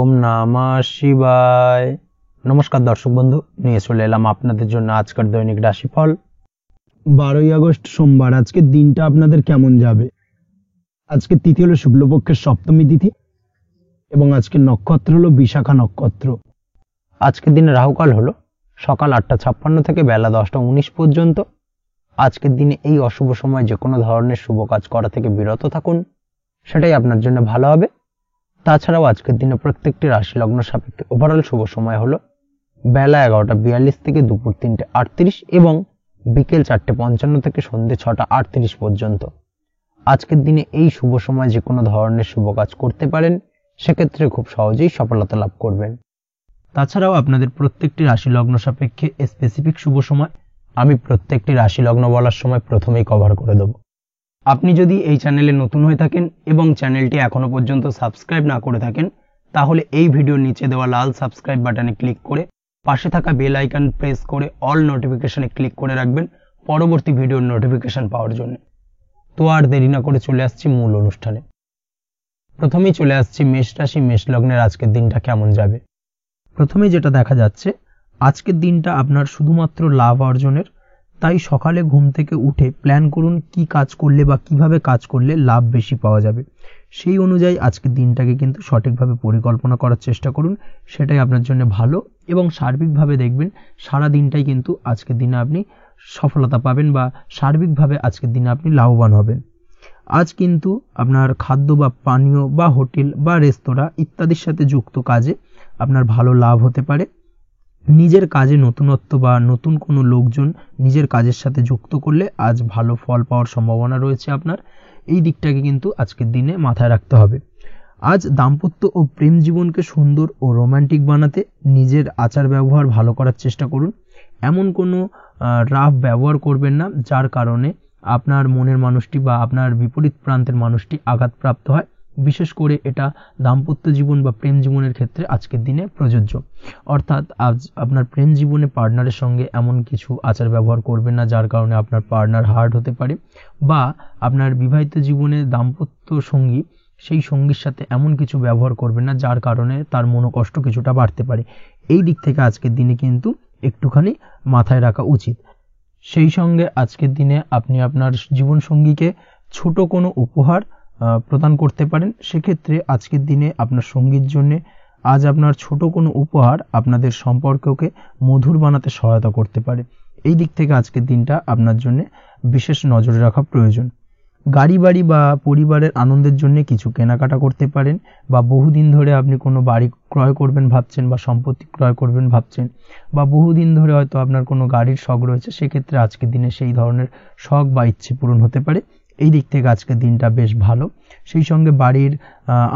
ওম নমঃ শিবায়। নমস্কার দর্শক বন্ধু, নিয়ে চলে এলাম আপনাদের জন্য আজকের দৈনিক রাশিফল 12ই আগস্ট সোমবার। আজকের দিনটা আপনাদের কেমন যাবে? আজকের তিথি হলো শুক্লপক্ষের সপ্তমী তিথি এবং আজকের নক্ষত্র হলো বিশাখা নক্ষত্র। আজকের দিনে রাহুকাল হলো সকাল 8:56 থেকে বেলা 10:19 পর্যন্ত। আজকের দিনে এই অশুভ সময় যে কোনো ধরনের শুভ কাজ করা থেকে বিরত থাকুন, সেটাই আপনার জন্য ভালো হবে। তাছাড়াও আজকের দিনে প্রত্যেকটি রাশি লগ্ন সাপেক্ষে ওভারঅল শুভ সময় হলো বেলা 11:42 থেকে দুপুর 3:38 এবং বিকেল 4:55 থেকে সন্ধ্যে 6:38 পর্যন্ত। আজকের দিনে এই শুভ সময় যে কোনো ধরনের শুভ কাজ করতে পারেন, সেক্ষেত্রে খুব সহজেই সফলতা লাভ করবেন। তাছাড়াও আপনাদের প্রত্যেকটি রাশি লগ্ন সাপেক্ষে স্পেসিফিক শুভ সময় আমি প্রত্যেকটি রাশি লগ্ন বলার সময় প্রথমেই কভার করে দেব। আপনি যদি এই চ্যানেলে নতুন হয়ে থাকেন এবং চ্যানেলটি এখনো পর্যন্ত সাবস্ক্রাইব না করে থাকেন, তাহলে এই ভিডিওর নিচে দেওয়া লাল সাবস্ক্রাইব বাটনে ক্লিক করে পাশে থাকা বেল আইকন প্রেস করে অল নোটিফিকেশনে ক্লিক করে রাখবেন পরবর্তী ভিডিওর নোটিফিকেশন পাওয়ার জন্য। তো আর দেরি না করে চলে আসছি মূল অনুষ্ঠানে। প্রথমেই চলে আসছি মেষ রাশি মেষ লগ্নের আজকের দিনটা কেমন যাবে। প্রথমে যেটা দেখা যাচ্ছে, আজকের দিনটা আপনার শুধুমাত্র লাভ অর্জনের, তাই সকালে ঘুম থেকে উঠে প্ল্যান করুন কি কাজ করলে বা কিভাবে কাজ করলে লাভ বেশি পাওয়া যাবে। সেই অনুযায়ী আজকের দিনটাকে কিন্তু সঠিকভাবে পরিকল্পনা করার চেষ্টা করুন, সেটাই আপনার জন্য ভালো। এবং সার্বিকভাবে দেখবেন সারা দিনটাই কিন্তু আজকের দিনে আপনি সফলতা পাবেন বা সার্বিকভাবে আজকের দিনে আপনি লাভবান হবেন। আজ কিন্তু আপনার খাদ্য বা পানীয় বা হোটেল বা রেস্তোরাঁ ইত্যাদির সাথে যুক্ত কাজে আপনার ভালো লাভ হতে পারে। নিজের কাজে নতুনত্ব বা নতুন কোনো লোকজন নিজের কাজের সাথে যুক্ত করলে আজ ভালো ফল পাওয়ার সম্ভাবনা রয়েছে আপনার। এই দিকটাকে কিন্তু আজকের দিনে মাথায় রাখতে হবে। আজ দাম্পত্য ও প্রেম জীবনকে সুন্দর ও রোমান্টিক বানাতে নিজের আচার ব্যবহার ভালো করার চেষ্টা করুন। এমন কোনো রাফ ব্যবহার করবেন না যার কারণে আপনার মনের মানুষটি বা আপনার বিপরীত প্রান্তের মানুষটি আঘাতপ্রাপ্ত হয়। বিশেষ করে এটা দাম্পত্য জীবন বা প্রেম জীবনের ক্ষেত্রে আজকের দিনে প্রযোজ্য। অর্থাৎ আজ আপনার প্রেম জীবনে পার্টনারের সঙ্গে এমন কিছু আচার ব্যবহার করবেন না যার কারণে আপনার পার্টনার হার্ট হতে পারে, বা আপনার বিবাহিত জীবনে দাম্পত্য সঙ্গী সেই সঙ্গীর সাথে এমন কিছু ব্যবহার করবেন না যার কারণে তার মনোকষ্ট কিছুটা বাড়তে পারে। এই দিক থেকে আজকের দিনে কিন্তু একটুখানি মাথায় রাখা উচিত। সেই সঙ্গে আজকের দিনে আপনি আপনার জীবন সঙ্গীকে ছোট কোনো উপহার প্রদান করতে পারেন। সেক্ষেত্রে আজকের দিনে আপনার সঙ্গীর জন্য আজ আপনার ছোট কোনো উপহার আপনাদের সম্পর্ককে মধুর বানাতে সহায়তা করতে পারে। এই দিক থেকে আজকের দিনটা আপনার জন্য বিশেষ নজরে রাখা প্রয়োজন। গাড়ি বাড়ি বা পরিবারের আনন্দের জন্য কিছু কেনাকাটা করতে পারেন, বা বহুদিন ধরে আপনি কোনো বাড়ি ক্রয় করবেন ভাবছেন বা সম্পত্তি ক্রয় করবেন ভাবছেন, বা বহুদিন ধরে হয়তো আপনার কোনো গাড়ির শখ রয়েছে, সেক্ষেত্রে আজকের দিনে সেই ধরনের শখ বা ইচ্ছে পূরণ হতে পারে। এই দিক থেকে আজকের দিনটা বেশ ভালো। সেই সঙ্গে বাড়ির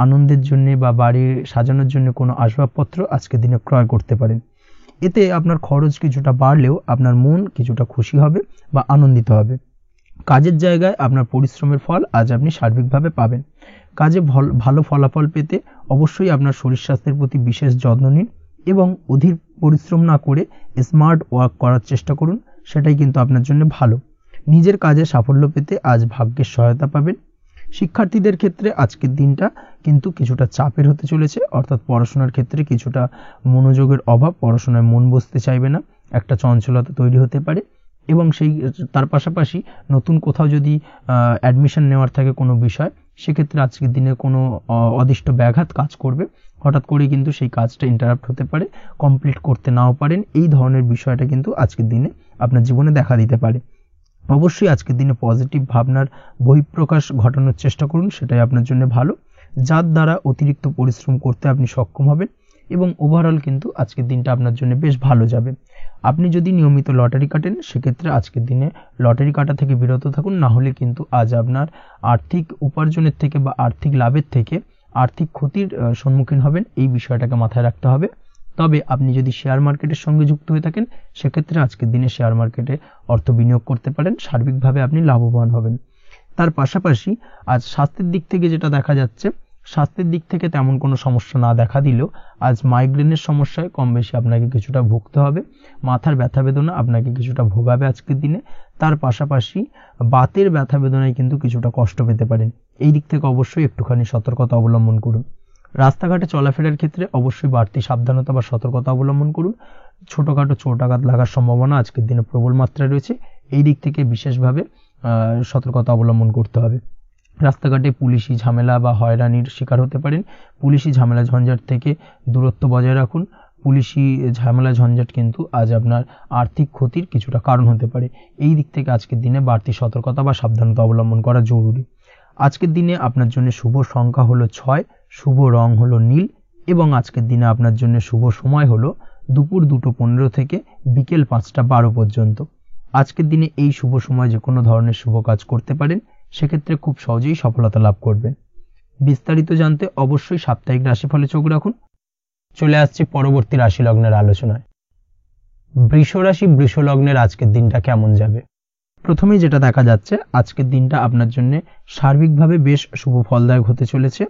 আনন্দের জন্য বা বাড়ির সাজানোর জন্য কোনো আসবাবপত্র আজকের দিনে ক্রয় করতে পারেন। এতে আপনার খরচ কিছুটা বাড়লেও আপনার মন কিছুটা খুশি হবে বা আনন্দিত হবে। কাজের জায়গায় আপনার পরিশ্রমের ফল আজ আপনি সার্বিকভাবে পাবেন। কাজে ভালো ফলাফল পেতে অবশ্যই আপনার শরীর স্বাস্থ্যের প্রতি বিশেষ যত্ন নিন এবং অধীর পরিশ্রম না করে স্মার্ট ওয়ার্ক করার চেষ্টা করুন, সেটাই কিন্তু আপনার জন্য ভালো। নিজের কাজে সাফল্য পেতে আজ ভাগ্যের সহায়তা পাবেন। শিক্ষার্থীদের ক্ষেত্রে আজকের দিনটা কিন্তু কিছুটা চাপের হতে চলেছে, অর্থাৎ পড়াশোনার ক্ষেত্রে কিছুটা মনোযোগের অভাব, পড়াশোনায় মন বসতে চাইবে না, একটা চঞ্চলতা তৈরি হতে পারে। এবং তার পাশাপাশি নতুন কোথাও যদি অ্যাডমিশন নেওয়ার থাকে কোনো বিষয়, সেক্ষেত্রে আজকের দিনে কোনো অদিষ্ট ব্যাঘাত কাজ করবে। হঠাৎ করে কিন্তু সেই কাজটা ইন্টারাপ্ট হতে পারে, কমপ্লিট করতে নাও পারেন। এই ধরনের বিষয়টা কিন্তু আজকের দিনে আপনার জীবনে দেখা দিতে পারে। অবশ্যই আজকের দিনে পজিটিভ ভাবনার বহিঃপ্রকাশ ঘটানোর চেষ্টা করুন, সেটাই আপনার জন্য ভালো, যার দ্বারা অতিরিক্ত পরিশ্রম করতে আপনি সক্ষম হবেন। এবং ওভারঅল কিন্তু আজকের দিনটা আপনার জন্য বেশ ভালো যাবে। আপনি যদি নিয়মিত লটারি কাটেন, সেক্ষেত্রে আজকের দিনে লটারি কাটা থেকে বিরত থাকুন, না হলে কিন্তু আজ আপনার আর্থিক উপার্জনের থেকে বা আর্থিক লাভের থেকে আর্থিক ক্ষতির সম্মুখীন হবেন। এই বিষয়টাকে মাথায় রাখতে হবে। তবে আপনি যদি শেয়ার মার্কেটের সঙ্গে যুক্ত হয়ে থাকেন, সেক্ষেত্রে আজকের দিনে শেয়ার মার্কেটে অর্থ বিনিয়োগ করতে পারেন, সার্বিকভাবে আপনি লাভবান হবেন। তার পাশাপাশি আজ স্বাস্থ্যের দিক থেকে যেটা দেখা যাচ্ছে, স্বাস্থ্যের দিক থেকে তেমন কোনো সমস্যা না দেখা দিলেও আজ মাইগ্রেনের সমস্যায় কম বেশি আপনাকে কিছুটা ভুগতে হবে। মাথার ব্যথা বেদনা আপনাকে কিছুটা ভোগাবে আজকের দিনে। তার পাশাপাশি বাতের ব্যথা বেদনায় কিন্তু কিছুটা কষ্ট পেতে পারেন। এই দিক থেকে অবশ্যই একটুখানি সতর্কতা অবলম্বন করুন। রাস্তাঘাটে চলাফেরার ক্ষেত্রে অবশ্যই বাড়তি সাবধানতা বা সতর্কতা অবলম্বন করুন। ছোটখাটো চোট আঘাত লাগার সম্ভাবনা আজকের দিনে প্রবল মাত্রায় রয়েছে, এই দিক থেকে বিশেষভাবে সতর্কতা অবলম্বন করতে হবে। রাস্তাঘাটে পুলিশি ঝামেলা বা হয়রানির শিকার হতে পারেন। পুলিশি ঝামেলা ঝঞ্ঝাট থেকে দূরত্ব বজায় রাখুন। পুলিশি ঝামেলা ঝঞ্ঝাট কিন্তু আজ আপনার আর্থিক ক্ষতির কিছুটা কারণ হতে পারে, এই দিক থেকে আজকের দিনে বাড়তি সতর্কতা বা সাবধানতা অবলম্বন করা জরুরি। আজকের দিনে আপনার জন্য শুভ সংখ্যা হলো 6, শুভ রং হলো নীল এবং আজকের দিনে আপনার জন্য শুভ সময় হলো দুপুর 2:15 থেকে বিকেল 5:12 পর্যন্ত। আজকের দিনে এই শুভ সময় যে কোনো ধরনের শুভ কাজ করতে পারেন, সেক্ষেত্রে খুব সহজেই সফলতা লাভ করবেন। বিস্তারিত জানতে অবশ্যই সাপ্তাহিক রাশিফলে চোখ রাখুন। চলে আসছি পরবর্তী রাশি লগ্নের আলোচনায়। বৃষ রাশি বৃষ লগ্নের আজকের দিনটা কেমন যাবে? প্রথমেই যেটা দেখা যাচ্ছে, আজকের দিনটা আপনার জন্য সার্বিকভাবে বেশ শুভ ফলদায়ক হতে চলেছে।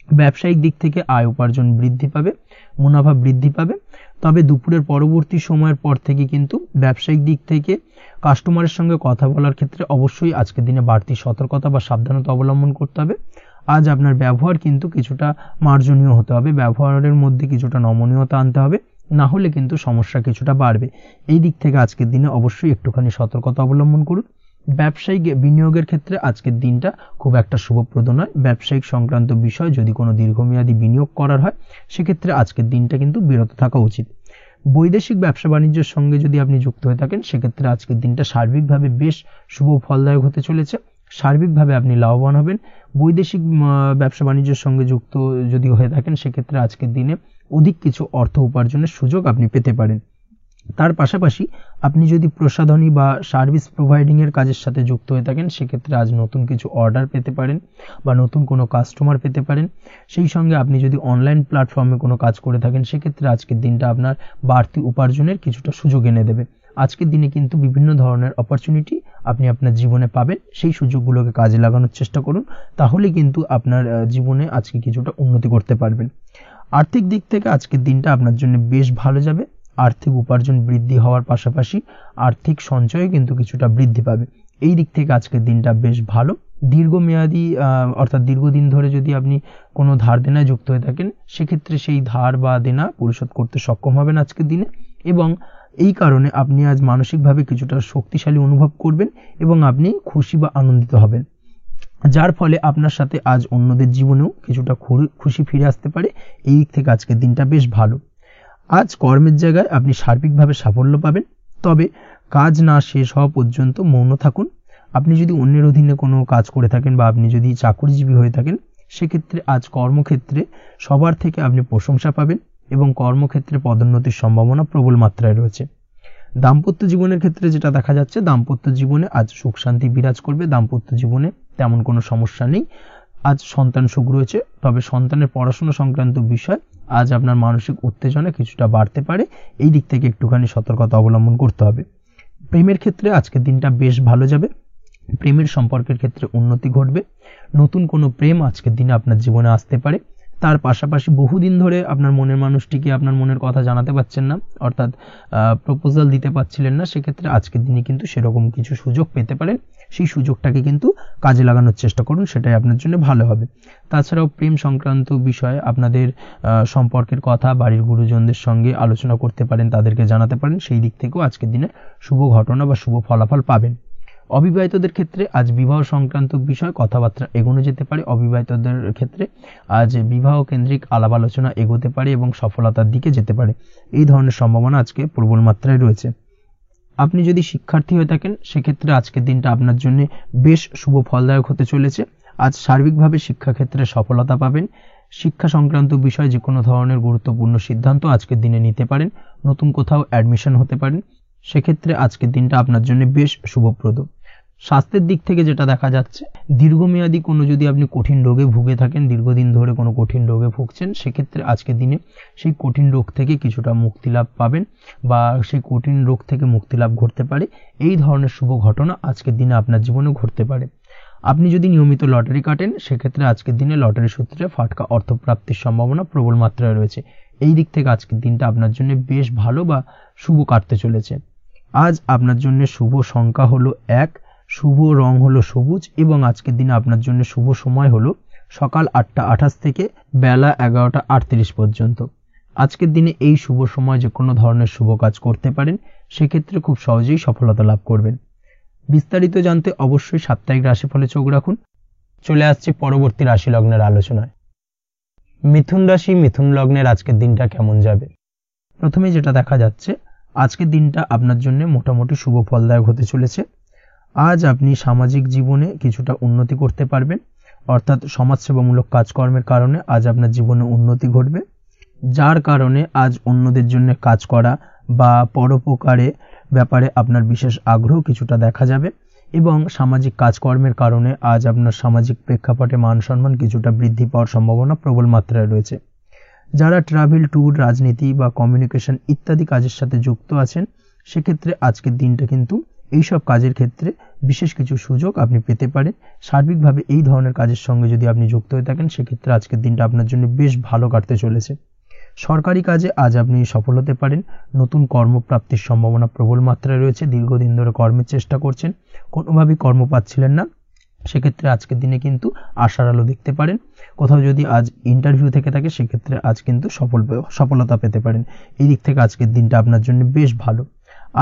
ব্যবসায়িক দিক থেকে আয় উপার্জন বৃদ্ধি পাবে, মুনাফা বৃদ্ধি পাবে। তবে দুপুরের পরবর্তী সময়ের পর থেকে কিন্তু ব্যবসায়িক দিক থেকে কাস্টমারের সঙ্গে কথা বলার ক্ষেত্রে অবশ্যই আজকের দিনে বাড়তি সতর্কতা বা সাবধানতা অবলম্বন করতে হবে। আজ আপনার ব্যবহার কিন্তু কিছুটা মার্জনীয় হতে হবে, ব্যবহারের মধ্যে কিছুটা নমনীয়তা আনতে হবে, না হলে কিন্তু সমস্যা কিছুটা বাড়বে। এই দিক থেকে আজকের দিনে অবশ্যই একটুখানি সতর্কতা অবলম্বন করুন। ব্যবসায়িক বিনিয়োগের ক্ষেত্রে আজকের দিনটা খুব একটা শুভপ্রদ নয়। ব্যবসায়িক সংক্রান্ত বিষয় যদি কোনো দীর্ঘমেয়াদী বিনিয়োগ করার হয়, সেক্ষেত্রে আজকের দিনটা কিন্তু বিরত থাকা উচিত। বৈদেশিক ব্যবসা বাণিজ্যের সঙ্গে যদি আপনি যুক্ত হয়ে থাকেন, সেক্ষেত্রে আজকের দিনটা সার্বিকভাবে বেশ শুভ ফলদায়ক হতে চলেছে। সার্বিকভাবে আপনি লাভবান হবেন। বৈদেশিক ব্যবসা বাণিজ্যের সঙ্গে যুক্ত যদি হয়ে থাকেন, সেক্ষেত্রে আজকের দিনে অধিক কিছু অর্থ উপার্জনের সুযোগ আপনি পেতে পারেন। তার পাশাপাশি আপনি যদি প্রসাধনী বা সার্ভিস প্রোভাইডিং এর কাজের সাথে যুক্ত হয়ে থাকেন, সেক্ষেত্রে আজ নতুন কিছু অর্ডার পেতে পারেন বা নতুন কোনো কাস্টমার পেতে পারেন। সেই সঙ্গে আপনি যদি অনলাইন প্ল্যাটফর্মে কোনো কাজ করে থাকেন, সেক্ষেত্রে আজকের দিনটা আপনার বাড়তি উপার্জনের কিছুটা সুযোগ এনে দেবে। আজকের দিনে কিন্তু বিভিন্ন ধরনের অপরচুনিটি আপনি আপনার জীবনে পাবেন, সেই সুযোগগুলোকে কাজে লাগানোর চেষ্টা করুন, তাহলে কিন্তু আপনার জীবনে আজকে কিছুটা উন্নতি করতে পারবেন। আর্থিক দিক থেকে আজকের দিনটা আপনার জন্য বেশ ভালো যাবে। আর্থিক উপার্জন বৃদ্ধি হওয়ার পাশাপাশি আর্থিক সঞ্চয় কিন্তু কিছুটা বৃদ্ধি পাবে। এই দিক থেকে আজকের দিনটা বেশ ভালো। দীর্ঘমেয়াদী অর্থাৎ দীর্ঘদিন ধরে যদি আপনি কোনো ধার দেনায় যুক্ত হয়ে থাকেন, সেক্ষেত্রে সেই ধার বা দেনা পরিশোধ করতে সক্ষম হবেন আজকের দিনে, এবং এই কারণে আপনি আজ মানসিকভাবে কিছুটা শক্তিশালী অনুভব করবেন এবং আপনি খুশি বা আনন্দিত হবেন, যার ফলে আপনার সাথে আজ অন্যদের জীবনেও কিছুটা খুশি ফিরে আসতে পারে। এই দিক থেকে আজকের দিনটা বেশ ভালো। আজ কর্মের জায়গায় আপনি সার্বিকভাবে সাফল্য পাবেন, তবে কাজ না শেষ হওয়া পর্যন্ত মৌন থাকুন। আপনি যদি অন্যের অধীনে কোনো কাজ করে থাকেন বা আপনি যদি চাকরিজীবী হয়ে থাকেন, সেক্ষেত্রে আজ কর্মক্ষেত্রে সবার থেকে আপনি প্রশংসা পাবেন এবং কর্মক্ষেত্রে পদোন্নতির সম্ভাবনা প্রবল মাত্রায় রয়েছে। দাম্পত্য জীবনের ক্ষেত্রে যেটা দেখা যাচ্ছে, দাম্পত্য জীবনে আজ সুখ শান্তি বিরাজ করবে। দাম্পত্য জীবনে তেমন কোনো সমস্যা নেই। আজ সন্তান সুখ রয়েছে, তবে সন্তানের পড়াশোনা সংক্রান্ত বিষয় আজ আপনার মানসিক উত্তেজনা কিছুটা বাড়তে পারে। এই দিক থেকে একটুখানি সতর্কতা অবলম্বন করতে হবে। প্রেমের ক্ষেত্রে আজকের দিনটা বেশ ভালো যাবে। প্রেমের সম্পর্কের ক্ষেত্রে উন্নতি ঘটবে। নতুন কোনো প্রেম আজকের দিনে আপনার জীবনে আসতে পারে। তার পাশাপাশি বহুদিন ধরে আপনার মনের মানুষটিকে আপনার মনের কথা জানাতে পারছেন না, অর্থাৎ প্রপোজাল দিতে পারছিলেন না, সেক্ষেত্রে আজকের দিনে কিন্তু সেরকম কিছু সুযোগ পেতে পারেন। সেই সুযোগটাকে কিন্তু কাজে লাগানোর চেষ্টা করুন, সেটাই আপনার জন্য ভালো হবে। তাছাড়াও প্রেম সংক্রান্ত বিষয়ে আপনাদের সম্পর্কের কথা বাড়ির গুরুজনদের সঙ্গে আলোচনা করতে পারেন, তাদেরকে জানাতে পারেন। সেই দিক থেকেও আজকের দিনে শুভ ঘটনা বা শুভ ফলাফল পাবেন। অবিবাহিতদের ক্ষেত্রে আজ বিবাহ সংক্রান্ত বিষয় কথাবার্তা এগোনো যেতে পারে। অবিবাহিতদের ক্ষেত্রে আজ বিবাহ কেন্দ্রিক আলাপ আলোচনা এগোতে পারে এবং সফলতার দিকে যেতে পারে। এই ধরনের সম্ভাবনা আজকে প্রবল মাত্রায় রয়েছে। আপনি যদি শিক্ষার্থী হয়ে থাকেন, সেক্ষেত্রে আজকের দিনটা আপনার জন্য বেশ শুভ ফলদায়ক হতে চলেছে। আজ সার্বিকভাবে শিক্ষাক্ষেত্রে সফলতা পাবেন। শিক্ষা সংক্রান্ত বিষয় যে কোনো ধরনের গুরুত্বপূর্ণ সিদ্ধান্ত আজকের দিনে নিতে পারেন। নতুন কোথাও অ্যাডমিশন হতে পারেন, সেক্ষেত্রে আজকের দিনটা আপনার জন্য বেশ শুভপ্রদ। স্বাস্থ্যের দিক থেকে যেটা দেখা যাচ্ছে, দীর্ঘমেয়াদী কোনো যদি আপনি কঠিন রোগে ভুগে থাকেন, দীর্ঘদিন ধরে কোনো কঠিন রোগে ভুগছেন, সেক্ষেত্রে আজকের দিনে সেই কঠিন রোগ থেকে কিছুটা মুক্তি লাভ পাবেন বা সেই কঠিন রোগ থেকে মুক্তি লাভ ঘটতে পারে। এই ধরনের শুভ ঘটনা আজকের দিনে আপনার জীবনে ঘটতে পারে। আপনি যদি নিয়মিত লটারি কাটেন, সেক্ষেত্রে আজকের দিনে লটারি সূত্রে ফাটকা অর্থপ্রাপ্তির সম্ভাবনা প্রবল মাত্রায় রয়েছে। এই দিক থেকে আজকের দিনটা আপনার জন্য বেশ ভালো বা শুভ কাটতে চলেছে। আজ আপনার জন্য শুভ সংখ্যা হলো 1, শুভ রং হলো সবুজ এবং আজকের দিনে আপনার জন্য শুভ সময় হলো সকাল 8:28 থেকে বেলা 11:38 পর্যন্ত। আজকের দিনে এই শুভ সময় যে কোনো ধরনের শুভ কাজ করতে পারেন, সেক্ষেত্রে খুব সহজেই সফলতা লাভ করবেন। বিস্তারিত জানতে অবশ্যই সাপ্তাহিক রাশিফলে চোখ রাখুন। চলে আসছে পরবর্তী রাশি লগ্নের আলোচনায়। মিথুন রাশি, মিথুন লগ্নের আজকের দিনটা কেমন যাবে? প্রথমে যেটা দেখা যাচ্ছে, আজকের দিনটা আপনার জন্য মোটামুটি শুভ ফলদায়ক হতে চলেছে। আজ আপনি সামাজিক জীবনে কিছুটা উন্নতি করতে পারবেন, অর্থাৎ সমাজসেবামূলক কাজকর্মের কারণে আজ আপনার জীবনে উন্নতি ঘটবে, যার কারণে আজ অন্যদের জন্য কাজ করা বা পরোপকারে ব্যাপারে আপনার বিশেষ আগ্রহ কিছুটা দেখা যাবে এবং সামাজিক কাজকর্মের কারণে আজ আপনার সামাজিক প্রেক্ষাপটে মান সম্মান কিছুটা বৃদ্ধি পাওয়ার সম্ভাবনা প্রবল মাত্রায় রয়েছে। যারা ট্রাভেল, ট্যুর, রাজনীতি বা কমিউনিকেশন ইত্যাদি কাজের সাথে যুক্ত আছেন, সেক্ষেত্রে আজকের দিনটা কিন্তু এইসব কাজের ক্ষেত্রে বিশেষ কিছু সুযোগ আপনি পেতে পারেন। সার্বিকভাবে এই ধরনের কাজের সঙ্গে যদি আপনি যুক্ত হয়ে থাকেন, সেক্ষেত্রে আজকের দিনটা আপনার জন্য বেশ ভালো কাটতে চলেছে। সরকারি কাজে আজ আপনি সফল হতে পারেন। নতুন কর্মপ্রাপ্তির সম্ভাবনা প্রবল মাত্রায় রয়েছে। দীর্ঘদিন ধরে কর্মের চেষ্টা করছেন, কোনোভাবেই কর্ম পাচ্ছিলেন না, সেক্ষেত্রে আজকের দিনে কিন্তু আশার আলো দেখতে পারেন। কোথাও যদি আজ ইন্টারভিউ থেকে থাকে, সেক্ষেত্রে আজ কিন্তু সফলতা পেতে পারেন। এই দিক থেকে আজকের দিনটা আপনার জন্য বেশ ভালো।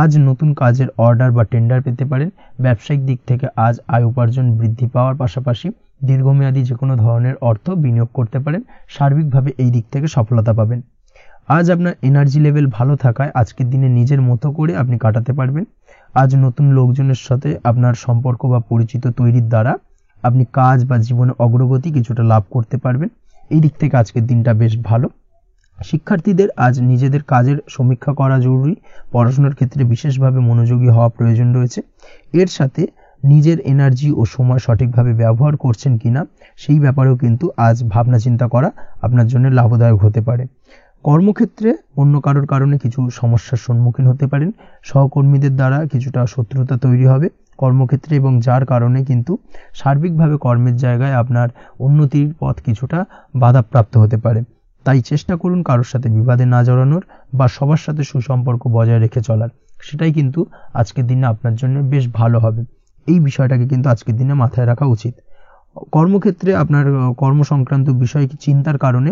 আজ নতুন কাজের অর্ডার বা টেন্ডার পেতে পারেন। ব্যবসায়িক দিক থেকে আজ আয় উপার্জন বৃদ্ধি পাওয়ার পাশাপাশি দীর্ঘমেয়াদী যে কোনো ধরনের অর্থ বিনিয়োগ করতে পারেন। সার্বিকভাবে এই দিক থেকে সফলতা পাবেন। আজ আপনার এনার্জি লেভেল ভালো থাকায় আজকের দিনে নিজের মতো করে আপনি কাটাতে পারবেন। আজ নতুন লোকজনের সাথে আপনার সম্পর্ক বা পরিচিত তৈরির দ্বারা আপনি কাজ বা জীবনে অগ্রগতি কিছুটা লাভ করতে পারবেন। এই দিক থেকে আজকের দিনটা বেশ ভালো। শিক্ষার্থীদের আজ নিজেদের কাজের সমীক্ষা করা জরুরি। পড়াশোনার ক্ষেত্রে বিশেষভাবে মনোযোগী হওয়া প্রয়োজন রয়েছে। এর সাথে নিজের এনার্জি ও সময় সঠিকভাবে ব্যবহার করছেন কিনা, সেই ব্যাপারেও কিন্তু আজ ভাবনা চিন্তা করা আপনার জন্য লাভদায়ক হতে পারে। কর্মক্ষেত্রে অন্য কারোর কারণে কিছু সমস্যার সম্মুখীন হতে পারেন। সহকর্মীদের দ্বারা কিছুটা শত্রুতা তৈরি হবে কর্মক্ষেত্রে, এবং যার কারণে কিন্তু সার্বিকভাবে কর্মের জায়গায় আপনার উন্নতির পথ কিছুটা বাধাপ্রাপ্ত হতে পারে। তাই চেষ্টা করুন কারোর সাথে বিবাদে না জড়ানোর বা সবার সাথে সুসম্পর্ক বজায় রেখে চলার। সেটাই কিন্তু আজকের দিনে আপনার জন্য বেশ ভালো হবে। এই বিষয়টাকে কিন্তু আজকের দিনে মাথায় রাখা উচিত। কর্মক্ষেত্রে আপনার কর্মসংক্রান্ত বিষয় চিন্তার কারণে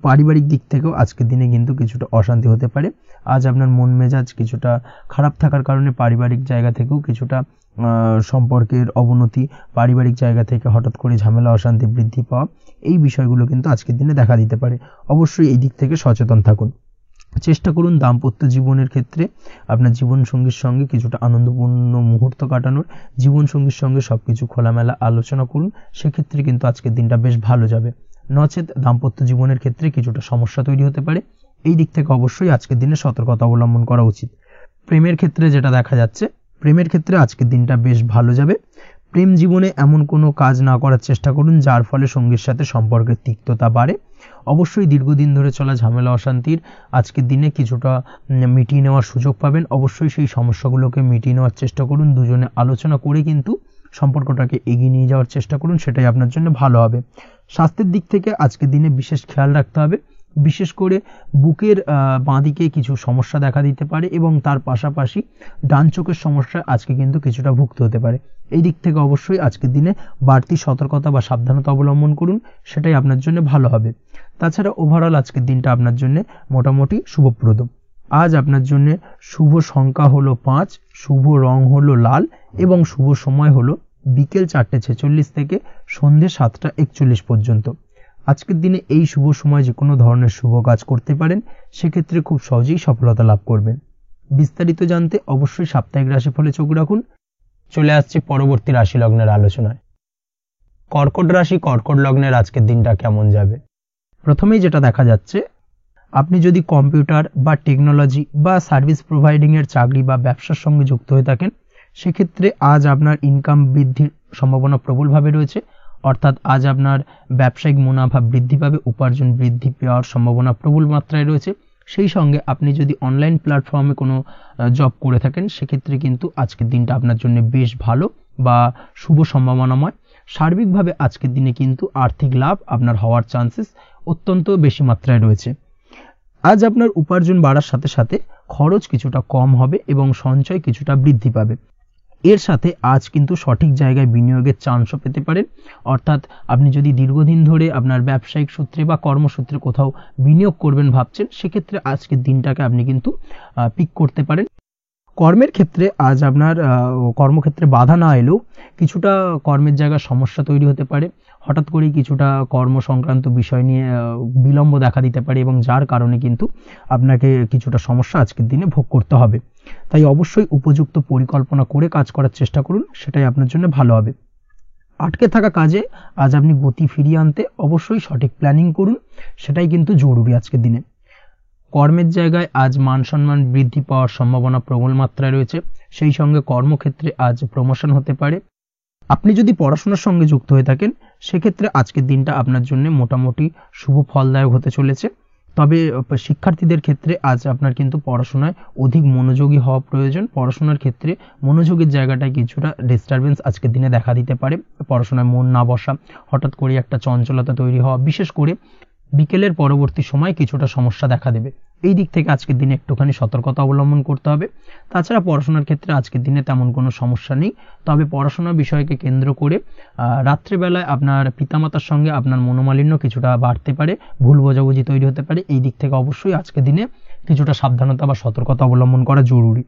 পারিবারিক দিক থেকেও আজকের দিনে কিন্তু কিছুটা অশান্তি হতে পারে। আজ আপনার মন মেজাজ কিছুটা খারাপ থাকার কারণে পারিবারিক জায়গা থেকেও কিছুটা সম্পর্কের অবনতি, পারিবারিক জায়গা থেকে হঠাৎ করে ঝামেলা অশান্তি বৃদ্ধি পাওয়া, এই বিষয়গুলো কিন্তু আজকের দিনে দেখা দিতে পারে। অবশ্যই এই দিক থেকে সচেতন থাকুন। চেষ্টা করুন দাম্পত্য জীবনের ক্ষেত্রে আপনার জীবনসঙ্গীর সঙ্গে কিছুটা আনন্দপূর্ণ মুহূর্ত কাটানোর। জীবনসঙ্গীর সঙ্গে সবকিছু খোলামেলা আলোচনা করুন, সেক্ষেত্রে কিন্তু আজকের দিনটা বেশ ভালো যাবে। নচেত দাম্পত্য জীবনের ক্ষেত্রে কিছুটা সমস্যা তৈরি হতে পারে। এই দিক থেকে অবশ্যই আজকের দিনে সতর্কতা অবলম্বন করা উচিত। প্রেমের ক্ষেত্রে যেটা দেখা যাচ্ছে, প্রেমের ক্ষেত্রে আজকের দিনটা বেশ ভালো যাবে। প্রেম জীবনে এমন কোনো কাজ না করার চেষ্টা করুন যার ফলে সঙ্গীর সাথে সম্পর্কের তিক্ততা বাড়ে। অবশ্যই দীর্ঘদিন ধরে চলা ঝামেলা অশান্তির আজকের দিনে কিছুটা মিটিয়ে নেওয়ার সুযোগ পাবেন। অবশ্যই সেই সমস্যাগুলোকে মিটিয়ে নেওয়ার চেষ্টা করুন। দুজনে আলোচনা করে কিন্তু সম্পর্কটাকে এগিয়ে নিয়ে যাওয়ার চেষ্টা করুন, সেটাই আপনার জন্য ভালো হবে। স্বাস্থ্যের দিক থেকে আজকের দিনে বিশেষ খেয়াল রাখতে হবে। বিশেষ করে বুকের বাঁদিকে কিছু সমস্যা দেখা দিতে পারে এবং তার পাশাপাশি ডান চোখের সমস্যা আজকে কিন্তু কিছুটা ভুগতে হতে পারে। এই দিক থেকে অবশ্যই আজকের দিনে বাড়তি সতর্কতা বা সাবধানতা অবলম্বন করুন, সেটাই আপনার জন্য ভালো হবে। তাছাড়া ওভারঅল আজকের দিনটা আপনার জন্য মোটামুটি শুভপ্রদ। আজ আপনার জন্য শুভ সংখ্যা হলো 5, শুভ রং হলো লাল এবং শুভ সময় হলো বিকেল 4:46 থেকে সন্ধ্যে 7:41 পর্যন্ত। আজকের দিনে এই শুভ সময় যে কোনো ধরনের শুভ কাজ করতে পারেন, সেক্ষেত্রে খুব সহজেই সফলতা লাভ করবেন। বিস্তারিত জানতে অবশ্যই সাপ্তাহিক রাশিফলে চোখ রাখুন। চলে আসছে পরবর্তী রাশি লগ্নের আলোচনায়। কর্কট রাশি, কর্কট লগ্নের আজকের দিনটা কেমন যাবে? প্রথমেই যেটা দেখা যাচ্ছে, আপনি যদি কম্পিউটার বা টেকনোলজি বা সার্ভিস প্রোভাইডিং এর চাকরি বা ব্যবসার সঙ্গে যুক্ত হয়ে থাকেন, সেক্ষেত্রে আজ আপনার ইনকাম বৃদ্ধির সম্ভাবনা প্রবলভাবে রয়েছে। অর্থাৎ আজ আপনার ব্যবসায়িক মুনাফা বৃদ্ধি পাবে, উপার্জন বৃদ্ধি পাওয়ার সম্ভাবনা প্রবল মাত্রায় রয়েছে। সেই সঙ্গে আপনি যদি অনলাইন প্ল্যাটফর্মে কোনো জব করে থাকেন, সেক্ষেত্রে কিন্তু আজকের দিনটা আপনার জন্য বেশ ভালো বা শুভ সম্ভাবনাময়। সার্বিকভাবে আজকের দিনে কিন্তু আর্থিক লাভ আপনার হওয়ার চান্সেস অত্যন্ত বেশি মাত্রায় রয়েছে। আজ আপনার উপার্জন বাড়ার সাথে সাথে খরচ কিছুটা কম হবে এবং সঞ্চয় কিছুটা বৃদ্ধি পাবে। এর সাথে আজ কিন্তু সঠিক জায়গায় বিনিয়োগের চান্সও পেতে পারেন। অর্থাৎ আপনি যদি দীর্ঘদিন ধরে আপনার ব্যবসায়িক সূত্রে বা কর্মসূত্রে কোথাও বিনিয়োগ করবেন ভাবছেন, সেক্ষেত্রে আজকের দিনটাকে আপনি কিন্তু পিক করতে পারেন। কর্মের ক্ষেত্রে আজ আপনার কর্মক্ষেত্রে বাধা না এলেও কিছুটা কর্মের জায়গায় সমস্যা তৈরি হতে পারে। হঠাৎ করেই কিছুটা কর্ম সংক্রান্ত বিষয় নিয়ে বিলম্ব দেখা দিতে পারে এবং যার কারণে কিন্তু আপনাকে কিছুটা সমস্যা আজকের দিনে ভোগ করতে হবে। তাই অবশ্যই উপযুক্ত পরিকল্পনা করে কাজ করার চেষ্টা করুন, সেটাই আপনার জন্য ভালো হবে। আটকে থাকা কাজে আজ আপনি গতি ফিরিয়ে আনতে অবশ্যই সঠিক প্ল্যানিং করুন, সেটাই কিন্তু জরুরি আজকের দিনে। কর্মের জায়গায় আজ মান সম্মান বৃদ্ধি পাওয়ার সম্ভাবনা প্রবল মাত্রায় রয়েছে। সেই সঙ্গে কর্মক্ষেত্রে আজ প্রমোশন হতে পারে। আপনি যদি পড়াশোনার সঙ্গে যুক্ত হয়ে থাকেন, সেক্ষেত্রে আজকের দিনটা আপনার জন্য মোটামুটি শুভ ফলদায়ক হতে চলেছে। তবে শিক্ষার্থীদের ক্ষেত্রে আজ আপনার কিন্তু পড়াশোনায় অধিক মনোযোগী হওয়া প্রয়োজন। পড়াশোনার ক্ষেত্রে মনোযোগের জায়গাটায় কিছুটা ডিস্টারবেন্স আজকের দিনে দেখা দিতে পারে। পড়াশোনায় মন না বসা, হঠাৎ করে একটা চঞ্চলতা তৈরি হওয়া, বিশেষ করে বিকেলের পরবর্তী সময় কিছুটা সমস্যা দেখা দেবে। এই দিক থেকে আজকের দিনে একটুখানি সতর্কতা অবলম্বন করতে হবে। তাছাড়া পড়াশোনার ক্ষেত্রে আজকের দিনে তেমন কোনো সমস্যা নেই। তবে পড়াশোনার বিষয়কে কেন্দ্র করে রাত্রেবেলায় আপনার পিতামাতার সঙ্গে আপনার মনোমালিন্য কিছুটা বাড়তে পারে, ভুল বোঝাবুঝি তৈরি হতে পারে। এই দিক থেকে অবশ্যই আজকের দিনে কিছুটা সাবধানতা বা সতর্কতা অবলম্বন করা জরুরি।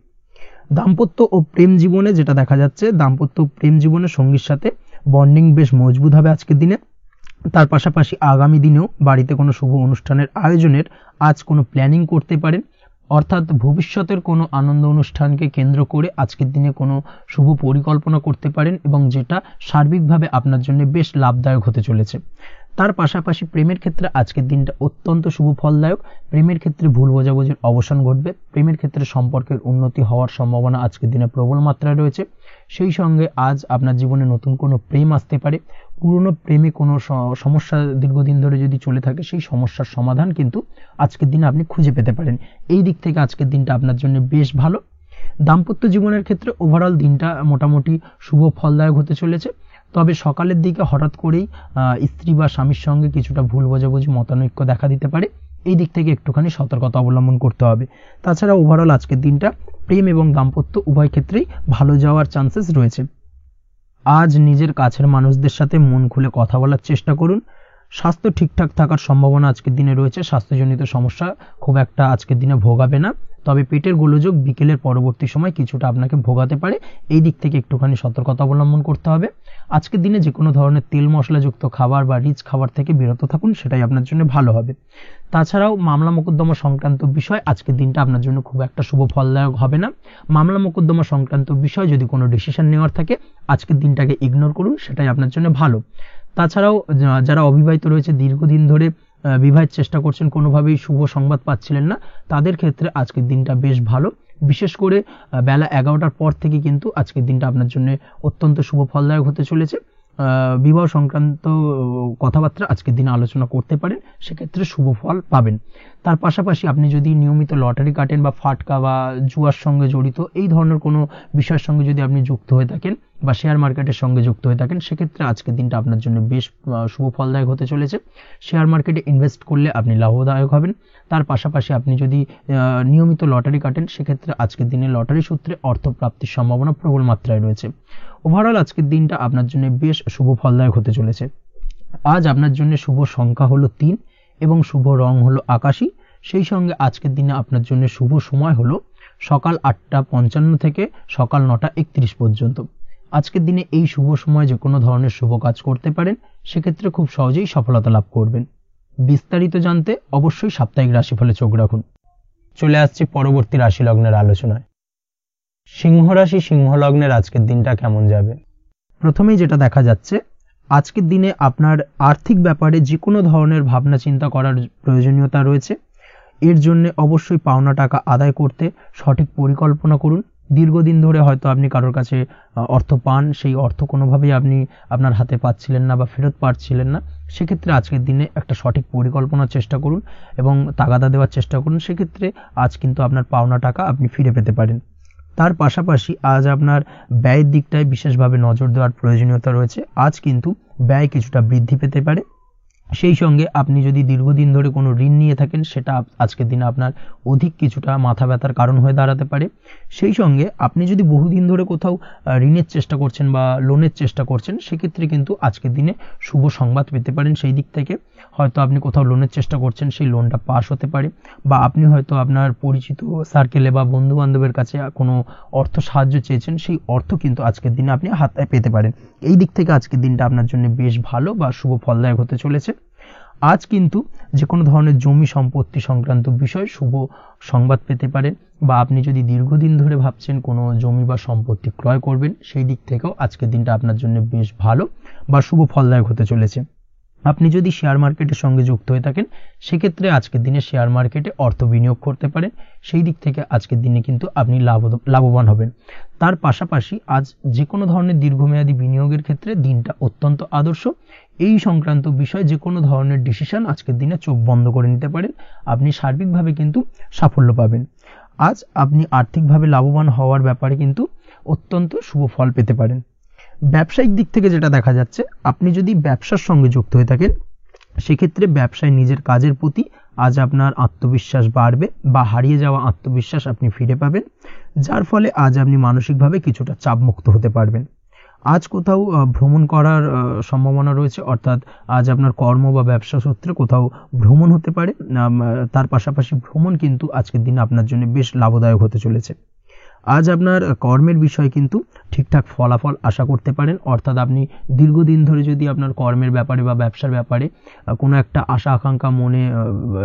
দাম্পত্য ও প্রেম জীবনে যেটা দেখা যাচ্ছে, দাম্পত্য ও প্রেম জীবনে সঙ্গীর সাথে বন্ডিং বেশ মজবুত হবে আজকের দিনে। তার পাশাপাশি আগামী দিনেও বাড়িতে কোনো শুভ অনুষ্ঠানের আয়োজনের আজ কোনো প্ল্যানিং করতে পারেন। অর্থাৎ ভবিষ্যতের কোনো আনন্দ অনুষ্ঠানকে কেন্দ্র করে আজকের দিনে কোনো শুভ পরিকল্পনা করতে পারেন এবং যেটা সার্বিকভাবে আপনার জন্য বেশ লাভদায়ক হতে চলেছে। তার পাশাপাশি প্রেমের ক্ষেত্রে আজকের দিনটা অত্যন্ত শুভ ফলদায়ক। প্রেমের ক্ষেত্রে ভুল বোঝাবুঝির অবসান ঘটবে। প্রেমের ক্ষেত্রে সম্পর্কের উন্নতি হওয়ার সম্ভাবনা আজকের দিনে প্রবল মাত্রায় রয়েছে। সেই সঙ্গে আজ আপনার জীবনে নতুন কোনো প্রেম আসতে পারে। পুরনো প্রেমে কোনো সমস্যা দীর্ঘদিন ধরে যদি চলে থাকে, সেই সমস্যার সমাধান কিন্তু আজকের দিনে আপনি খুঁজে পেতে পারেন। এই দিক থেকে আজকের দিনটা আপনার জন্য বেশ ভালো। দাম্পত্য জীবনের ক্ষেত্রে ওভারঅল দিনটা মোটামুটি শুভ ফলদায়ক হতে চলেছে। তবে সকালের দিকে হঠাৎ করেই স্ত্রী বা স্বামীর সঙ্গে কিছুটা ভুল বোঝাবুঝি, মতানৈক্য দেখা দিতে পারে। এই দিক থেকে একটুখানি সতর্কতা অবলম্বন করতে হবে। তাছাড়া ওভারঅল আজকের দিনটা প্রেম এবং দাম্পত্য উভয় ক্ষেত্রেই ভালো যাওয়ার চান্সেস রয়েছে। আজ নিজের কাছের মানুষদের সাথে মন খুলে কথা বলার চেষ্টা করুন। স্বাস্থ্য ঠিকঠাক থাকার সম্ভাবনা আজকের দিনে রয়েছে। স্বাস্থ্যজনিত সমস্যা খুব একটা আজকের দিনে ভোগাবে না। তবে পেটের গোলযোগ বিকেলের পরবর্তী সময় কিছুটা আপনাকে ভোগাতে পারে। এই দিক থেকে একটুখানি সতর্কতা অবলম্বন করতে হবে। আজকের দিনে যে কোনো ধরনের তেল মশলাযুক্ত খাবার বা রিচ খাবার থেকে বিরত থাকুন, সেটাই আপনার জন্য ভালো হবে। তাছাড়াও মামলা মোকদ্দমা সংক্রান্ত বিষয় আজকের দিনটা আপনার জন্য খুব একটা শুভ ফলদায়ক হবে না। মামলা মোকদ্দমা সংক্রান্ত বিষয় যদি কোনো ডিসিশন নেওয়ার থাকে, আজকের দিনটাকে ইগনোর করুন, সেটাই আপনার জন্য ভালো। তাছাড়াও যারা অবিবাহিত রয়েছে, দীর্ঘদিন ধরে বিবাহের চেষ্টা করছেন, কোনোভাবেই শুভ সংবাদ পাচ্ছিলেন না, তাদের ক্ষেত্রে আজকের দিনটা বেশ ভালো। বিশেষ করে বেলা 11টার পর থেকে কিন্তু আজকের দিনটা আপনার জন্য অত্যন্ত শুভ ফলদায়ক হতে চলেছে। বিবাহ সংক্রান্ত কথাবার্তা আজকের দিনে আলোচনা করতে পারেন, সেক্ষেত্রে শুভ ফল পাবেন। তার পাশাপাশি আপনি যদি নিয়মিত লটারি কাটেন বা ফাটকা বা জুয়ার সঙ্গে জড়িত এই ধরনের কোনো বিষয়ের সঙ্গে যদি আপনি যুক্ত হয়ে থাকেন বা শেয়ার মার্কেটের সঙ্গে যুক্ত হয়ে থাকেন, সেক্ষেত্রে আজকের দিনটা আপনার জন্য বেশ শুভ ফলদায়ক হতে চলেছে। শেয়ার মার্কেটে ইনভেস্ট করলে আপনি লাভদায়ক হবেন। তার পাশাপাশি আপনি যদি নিয়মিত লটারি কাটেন, সেক্ষেত্রে আজকের দিনে লটারি সূত্রে অর্থ প্রাপ্তির সম্ভাবনা প্রবল মাত্রায় রয়েছে। ওভারঅল আজকের দিনটা আপনার জন্য বেশ শুভ ফলদায়ক হতে চলেছে। আজ আপনার জন্য শুভ সংখ্যা হলো 3 এবং শুভ রং হলো আকাশী। সেই সঙ্গে আজকের দিনে আপনার জন্য শুভ সময় হলো সকাল 8:55 থেকে সকাল 9:31 পর্যন্ত। আজকের দিনে এই শুভ সময় যে কোনো ধরনের শুভ কাজ করতে পারেন, সেক্ষেত্রে খুব সহজেই সফলতা লাভ করবেন। বিস্তারিত জানতে অবশ্যই সাপ্তাহিক রাশিফলে চোখ রাখুন। চলে আসছি পরবর্তী রাশি লগ্নের আলোচনায়। সিংহ রাশি, সিংহ লগ্নের আজকের দিনটা কেমন যাবে? প্রথমেই যেটা দেখা যাচ্ছে, আজকের দিনে আপনার আর্থিক ব্যাপারে যে কোনো ধরনের ভাবনা চিন্তা করার প্রয়োজনীয়তা রয়েছে। এর জন্য অবশ্যই পাওনা টাকা আদায় করতে সঠিক পরিকল্পনা করুন। দীর্ঘদিন ধরে হয়তো আপনি কারোর কাছে অর্থ পান, সেই অর্থ কোনোভাবেই আপনি আপনার হাতে পাচ্ছিলেন না বা ফেরত পাচ্ছিলেন না, সেক্ষেত্রে আজকের দিনে একটা সঠিক পরিকল্পনার চেষ্টা করুন এবং তাগাদা দেওয়ার চেষ্টা করুন। সেক্ষেত্রে আজ কিন্তু আপনার পাওনা টাকা আপনি ফিরে পেতে পারেন। তার পাশাপাশি আজ আপনার ব্যয়ের দিকটায় বিশেষভাবে নজর দেওয়ার প্রয়োজনীয়তা রয়েছে। আজ কিন্তু ব্যয় কিছুটা বৃদ্ধি পেতে পারে। সেই সঙ্গে আপনি যদি দীর্ঘদিন ধরে কোনো ঋণ নিয়ে থাকেন সেটা আজকের দিনে আপনার অধিক কিছুটা মাথা ব্যথার কারণ হয়ে দাঁড়াতে পারে। সেই সঙ্গে আপনি যদি বহুদিন ধরে কোথাও ঋণের চেষ্টা করছেন বা লোনের চেষ্টা করছেন, সেক্ষেত্রে কিন্তু আজকের দিনে শুভ সংবাদ পেতে পারেন। সেই দিক থেকে হয়তো আপনি কোথাও লোনের চেষ্টা করছেন, সেই লোনটা পাস হতে পারে, বা আপনি হয়তো আপনার পরিচিত সার্কেলে বা বন্ধু বান্ধবের কাছে কোনো অর্থ সাহায্য চেয়েছেন, সেই অর্থ কিন্তু আজকের দিনে আপনি হাতে পেতে পারেন। এই দিক থেকে আজকের দিনটা আপনার জন্য বেশ ভালো বা শুভ ফলদায়ক হতে চলেছে। আজ কিন্তু যে কোনো ধরনের জমি সম্পত্তি সংক্রান্ত বিষয় শুভ সংবাদ পেতে পারেন, বা আপনি যদি দীর্ঘদিন ধরে ভাবছেন কোনো জমি বা সম্পত্তি ক্রয় করবেন, সেই দিক থেকেও আজকের দিনটা আপনার জন্য বেশ ভালো বা শুভ ফলদায়ক হতে চলেছে। আপনি যদি শেয়ার মার্কেটের সঙ্গে যুক্ত হয়ে থাকেন, সেক্ষেত্রে আজকের দিনে শেয়ার মার্কেটে অর্থ বিনিয়োগ করতে পারেন। সেই দিক থেকে আজকের দিনে কিন্তু আপনি লাভবান হবেন। তার পাশাপাশি আজ যে কোনো ধরনের দীর্ঘমেয়াদী বিনিয়োগের ক্ষেত্রে দিনটা অত্যন্ত আদর্শ। এই সংক্রান্ত বিষয় যে কোনো ধরনের ডিসিশন আজকের দিনে চোখ বন্ধ করে নিতে পারেন, আপনি সার্বিকভাবে কিন্তু সাফল্য পাবেন। আজ আপনি আর্থিকভাবে লাভবান হওয়ার ব্যাপারে কিন্তু অত্যন্ত শুভ ফল পেতে পারেন। ব্যবসায়িক দিক থেকে যেটা দেখা যাচ্ছে, আপনি যদি ব্যবসার সঙ্গে যুক্ত হয়ে থাকেন, সেক্ষেত্রে ব্যবসায় নিজের কাজের প্রতি আজ আপনার আত্মবিশ্বাস বাড়বে, বা হারিয়ে যাওয়া আত্মবিশ্বাস আপনি ফিরে পাবেন, যার ফলে আজ আপনি মানসিকভাবে কিছুটা চাপমুক্ত হতে পারবেন। আজ কোথাও ভ্রমণ করার সম্ভাবনা রয়েছে, অর্থাৎ আজ আপনার কর্ম বা ব্যবসা সূত্রে কোথাও ভ্রমণ হতে পারে। তার পাশাপাশি ভ্রমণ কিন্তু আজকের দিনে আপনার জন্য বেশ লাভদায়ক হতে চলেছে। আজ আপনার কর্মের বিষয়ে কিন্তু ঠিকঠাক ফলাফল আশা করতে পারেন, অর্থাৎ আপনি দীর্ঘদিন ধরে যদি আপনার কর্মের ব্যাপারে বা ব্যবসার ব্যাপারে কোনো একটা আশা আকাঙ্ক্ষা মনে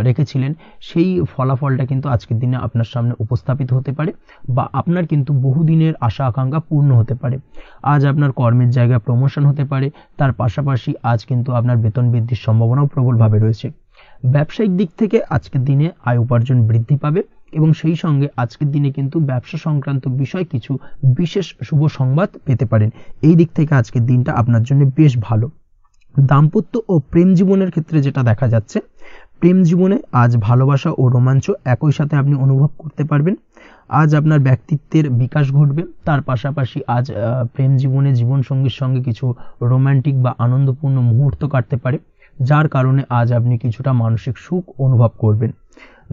রেখেছিলেন, সেই ফলাফলটা কিন্তু আজকের দিনে আপনার সামনে উপস্থাপিত হতে পারে, বা আপনার কিন্তু বহুদিনের আশা আকাঙ্ক্ষা পূর্ণ হতে পারে। আজ আপনার কর্মের জায়গায় প্রমোশন হতে পারে। তার পাশাপাশি আজ কিন্তু আপনার বেতন বৃদ্ধির সম্ভাবনাও প্রবলভাবে রয়েছে। ব্যবসায়িক দিক থেকে আজকের দিনে আয় উপার্জন বৃদ্ধি পাবে, এবং সেই সঙ্গে আজকের দিনে কিন্তু ব্যবসা সংক্রান্ত বিষয় কিছু বিশেষ শুভ সংবাদ পেতে পারেন। এই দিক থেকে আজকের দিনটা আপনার জন্য বেশ ভালো। দাম্পত্য ও প্রেম জীবনের ক্ষেত্রে যেটা দেখা যাচ্ছে, প্রেম জীবনে আজ ভালোবাসা ও রোমাঞ্চ একই সাথে আপনি অনুভব করতে পারবেন। আজ আপনার ব্যক্তিত্বের বিকাশ ঘটবে। তার পাশাপাশি আজ প্রেম জীবনে জীবনসঙ্গীর সঙ্গে কিছু রোমান্টিক বা আনন্দপূর্ণ মুহূর্ত কাটতে পারে, যার কারণে আজ আপনি কিছুটা মানসিক সুখ অনুভব করবেন।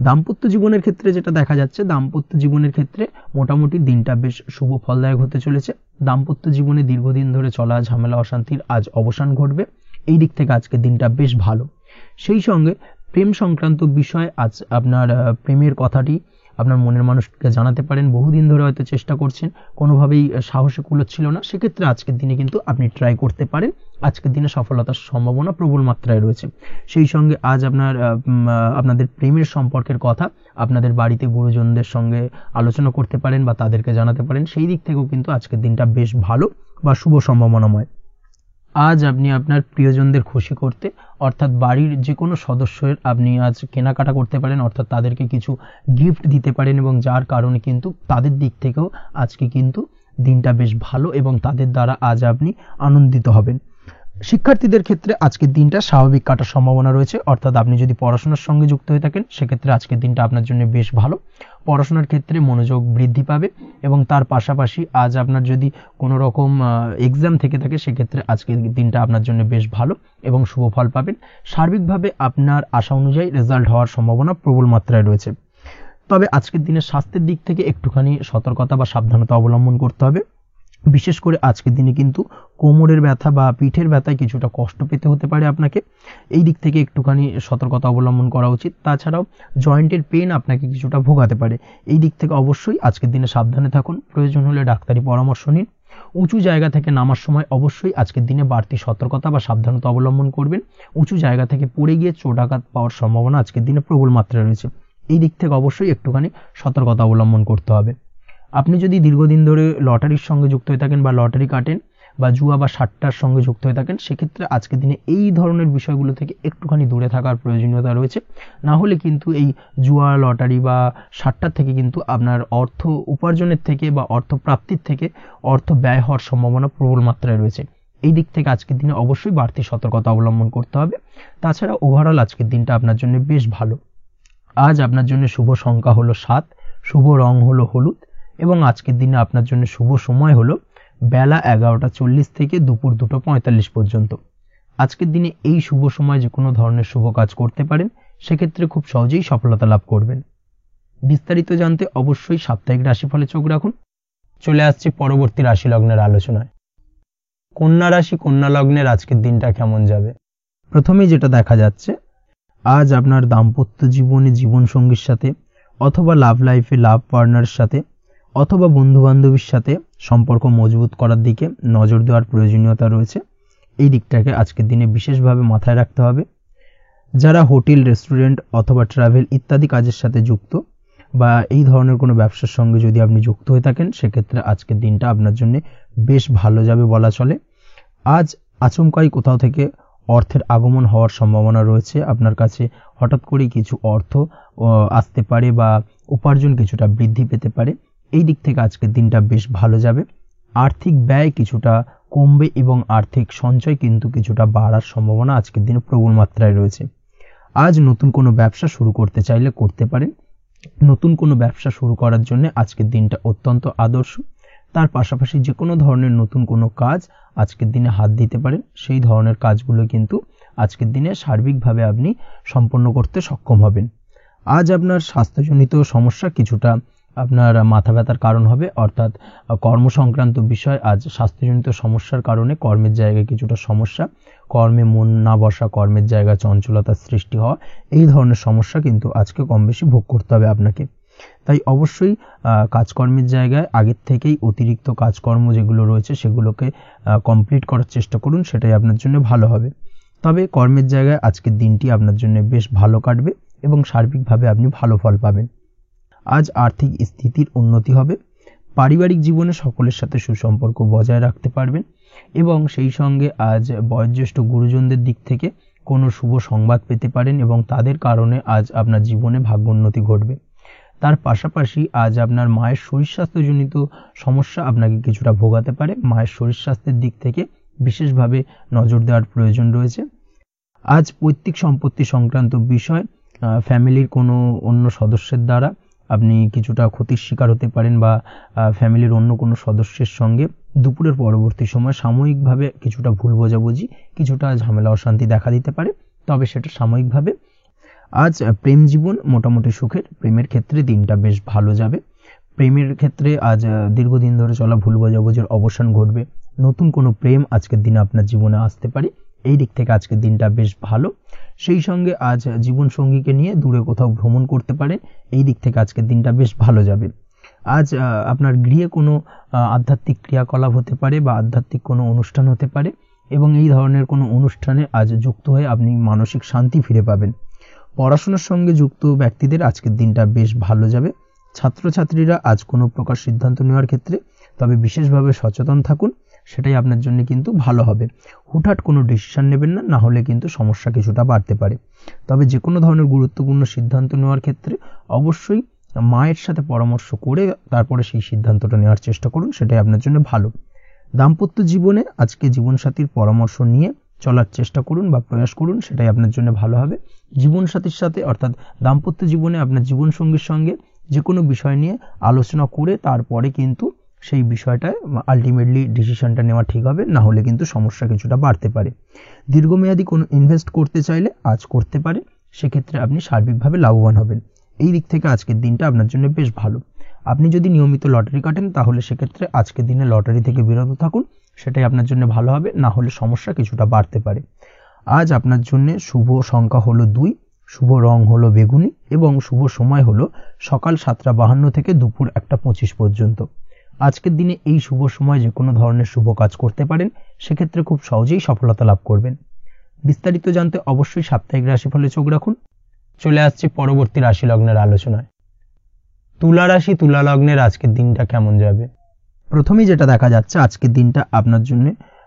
দাম্পত্য জীবনের ক্ষেত্রে যেটা দেখা যাচ্ছে, দাম্পত্য জীবনের ক্ষেত্রে মোটামুটি দিনটা বেশ শুভ ফলদায়ক হতে চলেছে। দাম্পত্য জীবনে দীর্ঘদিন ধরে চলা ঝামেলা অশান্তির আজ অবসান ঘটবে। এই দিক থেকে আজকে দিনটা বেশ ভালো। সেই সঙ্গে প্রেম সংক্রান্ত বিষয় আজ আপনার প্রেমের কথাটি আপনার মনের মানুষকে জানাতে পারেন। বহুদিন ধরে হয়তো চেষ্টা করছেন, কোনোভাবেই সাহসে কুলোচ্ছিল না, সেক্ষেত্রে আজকের দিনে কিন্তু আপনি ট্রাই করতে পারেন। আজকের দিনে সফলতার সম্ভাবনা প্রবল মাত্রায় রয়েছে। সেই সঙ্গে আজ আপনাদের প্রেমের সম্পর্কের কথা আপনাদের বাড়িতে গুরুজনদের সঙ্গে আলোচনা করতে পারেন বা তাদেরকে জানাতে পারেন। সেই দিক থেকেও কিন্তু আজকের দিনটা বেশ ভালো বা শুভ সম্ভাবনাময়। আজ আপনি আপনার প্রিয়জনদের খুশি করতে, অর্থাৎ বাড়ির যে কোনো সদস্যের আপনি আজ কেনাকাটা করতে পারেন, অর্থাৎ তাদেরকে কিছু গিফট দিতে পারেন, এবং যার কারণে কিন্তু তাদের দিক থেকেও আজকে কিন্তু দিনটা বেশ ভালো, এবং তাদের দ্বারা আজ আপনি আনন্দিত হবেন। শিক্ষার্থীদের ক্ষেত্রে আজকের দিনটা স্বাভাবিক কাটার সম্ভাবনা রয়েছে, অর্থাৎ আপনি যদি পড়াশোনার সঙ্গে যুক্ত হয়ে থাকেন, সেক্ষেত্রে আজকের দিনটা আপনার জন্য বেশ ভালো। পড়াশোনার ক্ষেত্রে মনোযোগ বৃদ্ধি পাবে, এবং তার পাশাপাশি আজ আপনার যদি কোনো রকম এক্সাম থেকে থাকে, সেক্ষেত্রে আজকের দিনটা আপনার জন্য বেশ ভালো এবং শুভ ফল পাবেন। সার্বিকভাবে আপনার আশা অনুযায়ী রেজাল্ট হওয়ার সম্ভাবনা প্রবল মাত্রায় রয়েছে। তবে আজকের দিনে স্বাস্থ্যের দিক থেকে একটুখানি সতর্কতা বা সাবধানতা অবলম্বন করতে হবে। বিশেষ করে আজকের দিনে কিন্তু কোমরের ব্যথা বা পিঠের ব্যথায় কিছুটা কষ্ট পেতে হতে পারে আপনাকে। এই দিক থেকে একটুখানি সতর্কতা অবলম্বন করা উচিত। তাছাড়াও জয়েন্টের পেন আপনাকে কিছুটা ভোগাতে পারে। এই দিক থেকে অবশ্যই আজকের দিনে সাবধানে থাকুন। প্রয়োজন হলে ডাক্তারি পরামর্শ নিন। উঁচু জায়গা থেকে নামার সময় অবশ্যই আজকের দিনে বাড়তি সতর্কতা বা সাবধানতা অবলম্বন করবেন। উঁচু জায়গা থেকে পড়ে গিয়ে চোটাঘাত পাওয়ার সম্ভাবনা আজকের দিনে প্রবল মাত্রায় রয়েছে। এই দিক থেকে অবশ্যই একটুখানি সতর্কতা অবলম্বন করতে হবে। আপনি যদি দীর্ঘদিন ধরে লটারির সঙ্গে যুক্ত হয়ে থাকেন বা লটারি কাটেন বা জুয়া বা সাট্টার সঙ্গে যুক্ত হয়ে থাকেন, সেক্ষেত্রে আজকের দিনে এই ধরনের বিষয়গুলো থেকে একটুখানি দূরে থাকার প্রয়োজনীয়তা রয়েছে। না হলে কিন্তু এই জুয়া, লটারি বা সাট্টার থেকে কিন্তু আপনার অর্থ উপার্জনের থেকে বা অর্থ প্রাপ্তির থেকে অর্থ ব্যয় হওয়ার সম্ভাবনা প্রবল মাত্রায় রয়েছে। এই দিক থেকে আজকের দিনে অবশ্যই বাড়তি সতর্কতা অবলম্বন করতে হবে। তাছাড়া ওভারঅল আজকের দিনটা আপনার জন্য বেশ ভালো। আজ আপনার জন্য শুভ সংখ্যা হলো 7, শুভ রং হলো হলুদ, এবং আজকের দিনে আপনার জন্য শুভ সময় হলো বেলা 11:40 থেকে দুপুর 2:45 পর্যন্ত। আজকের দিনে এই শুভ সময় যে কোনো ধরনের শুভ কাজ করতে পারেন, সেক্ষেত্রে খুব সহজেই সফলতা লাভ করবেন। বিস্তারিত জানতে অবশ্যই সাপ্তাহিক রাশিফলে চোখ রাখুন। চলে আসছে পরবর্তী রাশি লগ্নের আলোচনায়। কন্যা রাশি, কন্যা লগ্নের আজকের দিনটা কেমন যাবে? প্রথমেই যেটা দেখা যাচ্ছে, আজ আপনার দাম্পত্য জীবনে জীবনসঙ্গীর সাথে অথবা লাভ লাইফে লাভ পার্টনারের সাথে অথবা বন্ধু বান্ধবীর সাথে সম্পর্ক মজবুত করার দিকে নজর দেওয়ার প্রয়োজনীয়তা রয়েছে। এই দিকটাকে আজকের দিনে বিশেষভাবে মাথায় রাখতে হবে। যারা হোটেল, রেস্টুরেন্ট অথবা ট্রাভেল ইত্যাদি কাজের সাথে যুক্ত বা এই ধরনের কোনো ব্যবসার সঙ্গে যদি আপনি যুক্ত হয়ে থাকেন, সেক্ষেত্রে আজকের দিনটা আপনার জন্য বেশ ভালো যাবে বলা চলে। আজ আচমকাই কোথাও থেকে অর্থের আগমন হওয়ার সম্ভাবনা রয়েছে। আপনার কাছে হঠাৎ করেই কিছু অর্থ আসতে পারে বা উপার্জন কিছুটা বৃদ্ধি পেতে পারে। এই দিক থেকে আজকের দিনটা বেশ ভালো যাবে। আর্থিক ব্যয় কিছুটা কমবে এবং আর্থিক সঞ্চয় কিন্তু কিছুটা বাড়ার সম্ভাবনা আজকের দিনে প্রবল মাত্রায় রয়েছে। আজ নতুন কোনো ব্যবসা শুরু করতে চাইলে করতে পারেন। নতুন কোনো ব্যবসা শুরু করার জন্য আজকের দিনটা অত্যন্ত আদর্শ। তার পাশাপাশি যে কোনো ধরনের নতুন কোনো কাজ আজকের দিনে হাত দিতে পারেন। সেই ধরনের কাজগুলো কিন্তু আজকের দিনে সার্বিকভাবে আপনি সম্পন্ন করতে সক্ষম হবেন। আজ আপনার স্বাস্থ্যজনিত সমস্যা কিছুটা আপনার মাথা ব্যথার কারণ হবে, অর্থাৎ কর্ম সংক্রান্ত বিষয়। আজ স্বাস্থ্যজনিত সমস্যার কারণে কর্মের জায়গায় কিছুটা সমস্যা, কর্মে মন না বসা, কর্মের জায়গায় চঞ্চলতার সৃষ্টি হওয়া, এই ধরনের সমস্যা কিন্তু আজকে কম বেশি ভোগ করতে হবে আপনাকে। তাই অবশ্যই কাজকর্মের জায়গায় আগের থেকেই অতিরিক্ত কাজকর্ম যেগুলো রয়েছে সেগুলোকে কমপ্লিট করার চেষ্টা করুন, সেটাই আপনার জন্য ভালো হবে। তবে কর্মের জায়গায় আজকের দিনটি আপনার জন্য বেশ ভালো কাটবে এবং সার্বিকভাবে আপনি ভালো ফল পাবেন। আজ আর্থিক স্থিতির উন্নতি হবে। পারিবারিক জীবনে সকলের সাথে সুসম্পর্ক বজায় রাখতে পারবেন এবং সেই সঙ্গে আজ বয়োজ্যেষ্ঠ গুরুজনদের দিক থেকে কোনো শুভ সংবাদ পেতে পারেন এবং তাদের কারণে আজ আপনার জীবনে ভাগ্যোন্নতি ঘটবে। তার পাশাপাশি আজ আপনার মায়ের শরীর স্বাস্থ্যজনিত সমস্যা আপনাকে কিছুটা ভোগাতে পারে। মায়ের শরীর স্বাস্থ্যের দিক থেকে বিশেষভাবে নজর দেওয়ার প্রয়োজন রয়েছে। আজ পৈতৃক সম্পত্তি সংক্রান্ত বিষয়, ফ্যামিলির কোনো অন্য সদস্যের দ্বারা আপনি কিছুটা ক্ষতির শিকার হতে পারেন বা ফ্যামিলির অন্য কোনো সদস্যের সঙ্গে দুপুরের পরবর্তী সময় সাময়িকভাবে কিছুটা ভুল বোঝাবুঝি, কিছুটা ঝামেলা অশান্তি দেখা দিতে পারে, তবে সেটা সাময়িকভাবে। আজ প্রেম জীবন মোটামুটি সুখের। প্রেমের ক্ষেত্রে দিনটা বেশ ভালো যাবে। প্রেমের ক্ষেত্রে আজ দীর্ঘদিন ধরে চলা ভুল বোঝাবুঝির অবসান ঘটবে। নতুন কোনো প্রেম আজকের দিনে আপনার জীবনে আসতে পারে। এই দিক থেকে আজকের দিনটা বেশ ভালো। সেই সঙ্গে আজ জীবন সঙ্গীকে নিয়ে দূরে কোথাও ভ্রমণ করতে পারে। এই দিক থেকে আজকের দিনটা বেশ ভালো যাবে। আজ আপনার গৃহে কোনো আধ্যাত্মিক ক্রিয়াকলাপ হতে পারে বা আধ্যাত্মিক কোনো অনুষ্ঠান হতে পারে এবং এই ধরনের কোনো অনুষ্ঠানে আজ যুক্ত হয়ে আপনি মানসিক শান্তি ফিরে পাবেন। পড়াশোনার সঙ্গে যুক্ত ব্যক্তিদের আজকের দিনটা বেশ ভালো যাবে। ছাত্রছাত্রীরা আজ কোনো প্রকার সিদ্ধান্ত নেওয়ার ক্ষেত্রে তবে বিশেষভাবে সচেতন থাকুন, সেটাই আপনার জন্য কিন্তু ভালো হবে। হুটহাট কোনো ডিসিশন নেবেন না, না হলে কিন্তু সমস্যা কিছুটা বাড়তে পারে। তবে যে কোনো ধরনের গুরুত্বপূর্ণ সিদ্ধান্ত নেওয়ার ক্ষেত্রে অবশ্যই মায়ের সাথে পরামর্শ করে তারপরে সেই সিদ্ধান্তটা নেওয়ার চেষ্টা করুন, সেটাই আপনার জন্য ভালো। দাম্পত্য জীবনে আজকে জীবনসাথীর পরামর্শ নিয়ে চলার চেষ্টা করুন বা প্রয়াস করুন, সেটাই আপনার জন্য ভালো হবে। জীবনসাথীর সাথে অর্থাৎ দাম্পত্য জীবনে আপনার জীবনসঙ্গীর সঙ্গে যে কোনো বিষয় নিয়ে আলোচনা করে তারপরে কিন্তু সেই বিষয়টায় আলটিমেটলি ডিসিশনটা নেওয়া ঠিক হবে, না হলে কিন্তু সমস্যা কিছুটা বাড়তে পারে। দীর্ঘমেয়াদী কোনো ইনভেস্ট করতে চাইলে আজ করতে পারে, সেক্ষেত্রে আপনি সার্বিকভাবে লাভবান হবেন। এই দিক থেকে আজকের দিনটা আপনার জন্য বেশ ভালো। আপনি যদি নিয়মিত লটারি কাটেন তাহলে সেক্ষেত্রে আজকের দিনে লটারি থেকে বিরত থাকুন, সেটাই আপনার জন্য ভালো হবে, না হলে সমস্যা কিছুটা বাড়তে পারে। আজ আপনার জন্য শুভ সংখ্যা হলো 2, শুভ রং হলো বেগুনি এবং শুভ সময় হলো সকাল 7:52 থেকে দুপুর 1:25 পর্যন্ত। আজকের দিনে এই শুভ সময় যে কোনো ধরনের শুভ কাজ করতে পারেন, সেক্ষেত্রে খুব সহজেই সফলতা লাভ করবেন। বিস্তারিত জানতে অবশ্যই সাপ্তাহিক রাশিফলে চোখ রাখুন। চলে আসছে পরবর্তী রাশি লগ্নের আলোচনায়। তুলা রাশি, তুলা লগ্নের আজকের দিনটা কেমন যাবে? প্রথমেই যেটা দেখা যাচ্ছে, আজকের দিনটা আপনার জন্য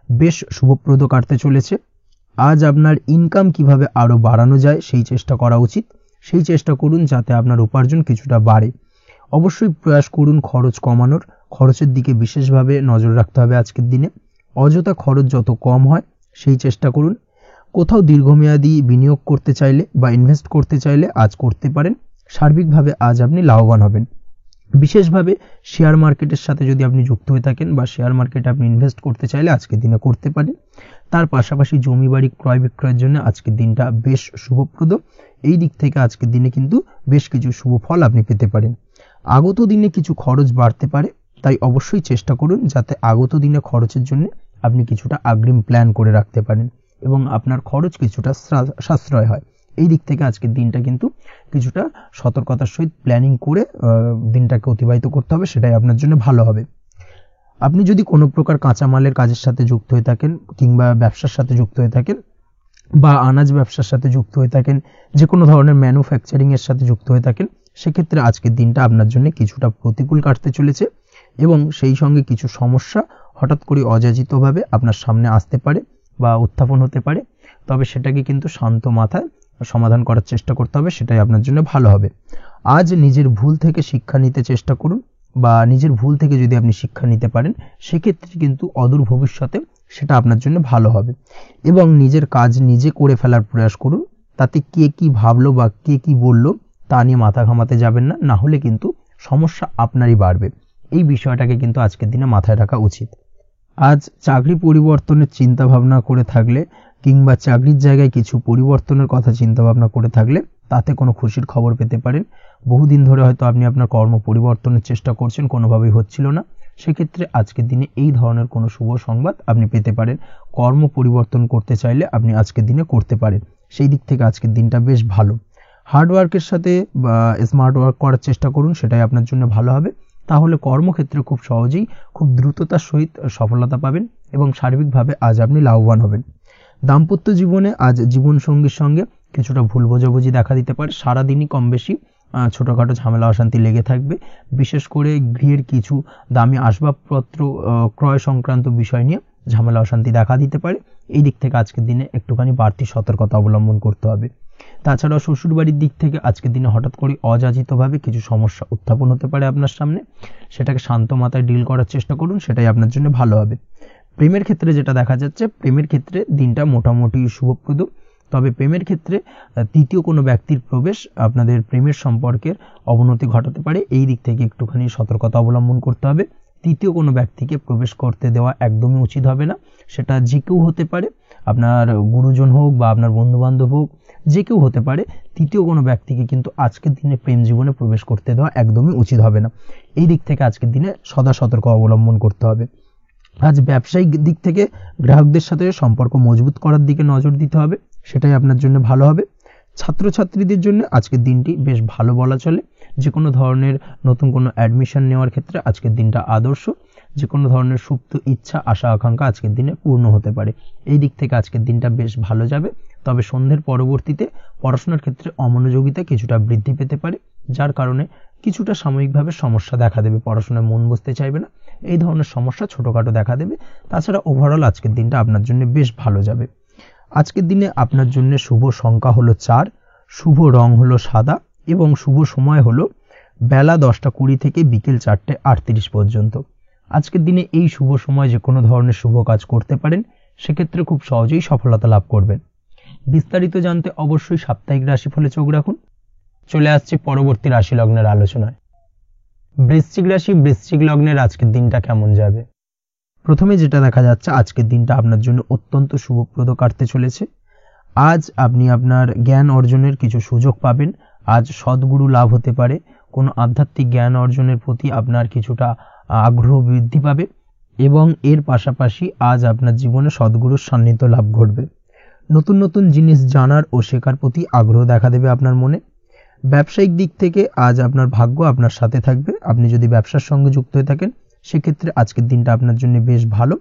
বেশ শুভপ্রদ কাটতে চলেছে। আজ আপনার ইনকাম কিভাবে আরো বাড়ানো যায় সেই চেষ্টা করা উচিত। সেই চেষ্টা করুন যাতে আপনার উপার্জন কিছুটা বাড়ে। অবশ্যই প্রয়াস করুন খরচ কমানোর। খরচের দিকে বিশেষভাবে নজর রাখতে হবে আজকের দিনে। অযথা খরচ যত কম হয় সেই চেষ্টা করুন। কোথাও দীর্ঘমেয়াদী বিনিয়োগ করতে চাইলে বা ইনভেস্ট করতে চাইলে আজ করতে পারেন। সার্বিকভাবে আজ আপনি লাভবান হবেন। বিশেষভাবে শেয়ার মার্কেটের সাথে যদি আপনি যুক্ত হয়ে থাকেন বা শেয়ার মার্কেটে আপনি ইনভেস্ট করতে চাইলে আজকের দিনে করতে পারেন। তার পাশাপাশি জমি বাড়ি ক্রয় বিক্রয়ের জন্য আজকের দিনটা বেশ শুভপ্রদ। এই দিক থেকে আজকের দিনে কিন্তু বেশ কিছু শুভ ফল আপনি পেতে পারেন। আগত দিনে কিছু খরচ বাড়তে পারে, তাই অবশ্যই চেষ্টা করুন যাতে আগত দিনে খরচের জন্য আপনি কিছুটা অগ্রিম প্ল্যান করে রাখতে পারেন এবং আপনার খরচ কিছুটা সাশ্রয় হয়। এই দিক থেকে আজকের দিনটা কিন্তু কিছুটা সতর্কতার সহিত প্ল্যানিং করে দিনটাকে অতিবাহিত করতে হবে, সেটাই আপনার জন্য ভালো হবে। আপনি যদি কোনো প্রকার কাঁচামালের কাজের সাথে যুক্ত হয়ে থাকেন কিংবা ব্যবসার সাথে যুক্ত হয়ে থাকেন বা আনাজ ব্যবসার সাথে যুক্ত হয়ে থাকেন, যে কোনো ধরনের ম্যানুফ্যাকচারিং এর সাথে যুক্ত হয়ে থাকেন, সেক্ষেত্রে আজকের দিনটা আপনার জন্য কিছুটা প্রতিকূল কাটতে চলেছে এবং সেই সঙ্গে কিছু সমস্যা হঠাৎ করে অযাচিতভাবে আপনার সামনে আসতে পারে বা উত্থাপন হতে পারে। তবে সেটাকে কিন্তু শান্ত মাথায় সমাধান করার চেষ্টা করতে হবে, সেটাই আপনার জন্য ভালো হবে। আজ নিজের ভুল থেকে শিক্ষা নিতে চেষ্টা করুন বা নিজের ভুল থেকে যদি আপনি শিক্ষা নিতে পারেন সেক্ষেত্রে কিন্তু অদূর ভবিষ্যতে সেটা আপনার জন্য ভালো হবে এবং নিজের কাজ নিজে করে ফেলার প্রয়াস করুন। তাতে কে কি ভাবলো বা কে কি বললো তা নিয়ে মাথা ঘামাতে যাবেন না, না হলে কিন্তু সমস্যা আপনারই বাড়বে। এই বিষয়টাকে কিন্তু আজকের দিনে মাথায় রাখা উচিত। আজ চাকরি পরিবর্তনের চিন্তা ভাবনা করে থাকলে কিংবা চাকরির জায়গায় কিছু পরিবর্তনের কথা চিন্তা ভাবনা করে থাকলে তাতে কোনো খুশির খবর পেতে পারেন। বহুদিন ধরে হয়তো আপনি আপনার কর্ম পরিবর্তনের চেষ্টা করছেন, কোনোভাবেই হচ্ছিল না, সেক্ষেত্রে আজকের দিনে এই ধরনের কোনো শুভ সংবাদ আপনি পেতে পারেন। কর্ম পরিবর্তন করতে চাইলে আপনি আজকের দিনে করতে পারেন, সেই দিক থেকে আজকের দিনটা বেশ ভালো। হার্ডওয়ার্কের সাথে বা স্মার্ট ওয়ার্ক করার চেষ্টা করুন, সেটাই আপনার জন্য ভালো হবে। তাহলে কর্মক্ষেত্রে খুব সহজেই খুব দ্রুততার সহিত সফলতা পাবেন এবং সার্বিকভাবে আজ আপনি লাভবান হবেন। দাম্পত্য জীবনে আজ জীবনসঙ্গীর সঙ্গে কিছুটা ভুল বোঝাবুঝি দেখা দিতে পারে। সারাদিনই কম বেশি ছোটোখাটো ঝামেলা অশান্তি লেগে থাকবে, বিশেষ করে গৃহের কিছু দামি আসবাবপত্র ক্রয় সংক্রান্ত বিষয় নিয়ে ঝামেলা অশান্তি দেখা দিতে পারে। এই দিক থেকে আজকের দিনে একটুখানি বাড়তি সতর্কতা অবলম্বন করতে হবে। তাছাড়াও শ্বশুরবাড়ির দিক থেকে আজকের দিনে হঠাৎ করে অযাচিতভাবে কিছু সমস্যা উত্থাপন হতে পারে আপনার সামনে, সেটাকে শান্ত মাথায় ডিল করার চেষ্টা করুন, সেটাই আপনার জন্য ভালো হবে। প্রেমের ক্ষেত্রে যেটা দেখা যাচ্ছে, প্রেমের ক্ষেত্রে দিনটা মোটামুটি শুভপ্রদ, তবে প্রেমের ক্ষেত্রে তৃতীয় কোনো ব্যক্তির প্রবেশ আপনাদের প্রেমের সম্পর্কের অবনতি ঘটাতে পারে। এই দিক থেকে একটুখানি সতর্কতা অবলম্বন করতে হবে। তৃতীয় কোনো ব্যক্তিকে প্রবেশ করতে দেওয়া একদমই উচিত হবে না, সেটা যে কেউ হতে পারে, আপনার গুরুজন হোক বা আপনার বন্ধুবান্ধব হোক, যে কেউ হতে পারে। তৃতীয় কোনো ব্যক্তিকে কিন্তু আজকের দিনে প্রেম জীবনে প্রবেশ করতে দেওয়া একদমই উচিত হবে না। এই দিক থেকে আজকের দিনে সদা সতর্ক অবলম্বন করতে হবে। আজ ব্যবসায়িক দিক থেকে গ্রাহকদের সাথে সম্পর্ক মজবুত করার দিকে নজর দিতে হবে, সেটাই আপনার জন্য ভালো হবে। ছাত্রছাত্রীদের জন্য আজকের দিনটি বেশ ভালো বলা চলে। যে কোনো ধরনের নতুন কোনো অ্যাডমিশন নেওয়ার ক্ষেত্রে আজকের দিনটা আদর্শ। যে কোনো ধরনের সুপ্ত ইচ্ছা আশা আকাঙ্ক্ষা আজকের দিনে পূর্ণ হতে পারে। এই দিক থেকে আজকের দিনটা বেশ ভালো যাবে। তবে সন্ধ্যের পরবর্তীতে পড়াশোনার ক্ষেত্রে অমনোযোগিতা কিছুটা বৃদ্ধি পেতে পারে, যার কারণে কিছুটা সাময়িকভাবে সমস্যা দেখা দেবে, পড়াশোনায় মন বসতে চাইবে না, এই ধরনের সমস্যা ছোটোখাটো দেখা দেবে। তাছাড়া ওভারঅল আজকের দিনটা আপনার জন্য বেশ ভালো যাবে। আজকের দিনে আপনার জন্য শুভ সংখ্যা হলো 4, শুভ রং হলো সাদা এবং শুভ সময় হলো বেলা 10:20 থেকে বিকেল 4:38 পর্যন্ত। আজকের দিনে এই শুভ সময় যে কোনো ধরনের শুভ কাজ করতে পারেন, সেক্ষেত্রে খুব সহজেই সফলতা লাভ করবেন। বিস্তারিত জানতে অবশ্যই সাপ্তাহিক রাশিফলে চোখ রাখুন। চলে আসছে পরবর্তী রাশি লগ্নের আলোচনায়। বৃশ্চিক রাশি, বৃশ্চিক লগ্নের আজকের দিনটা কেমন যাবে? প্রথমে যেটা দেখা যাচ্ছে, আজকের দিনটা আপনার জন্য অত্যন্ত শুভপ্রদ কাটতে চলেছে। আজ আপনি আপনার জ্ঞান অর্জনের কিছু সুযোগ পাবেন। আজ সদ্গুরু লাভ হতে পারে। কোনো আধ্যাত্মিক জ্ঞান অর্জনের প্রতি আপনার কিছুটা আগ্রহ বৃদ্ধি পাবে এবং এর পাশাপাশি আজ আপনার জীবনে সদ্গুরুর সান্নিধ্য লাভ ঘটবে। নতুন নতুন জিনিস জানার ও শেখার প্রতি আগ্রহ দেখা দেবে আপনার মনে। ব্যবসায়িক দিক থেকে আজ আপনার ভাগ্য আপনার সাথে থাকবে। আপনি যদি ব্যবসার সঙ্গে যুক্ত হয়ে থাকেন, সেক্ষেত্রে আজকের দিনটা আপনার জন্য বেশ ভালো।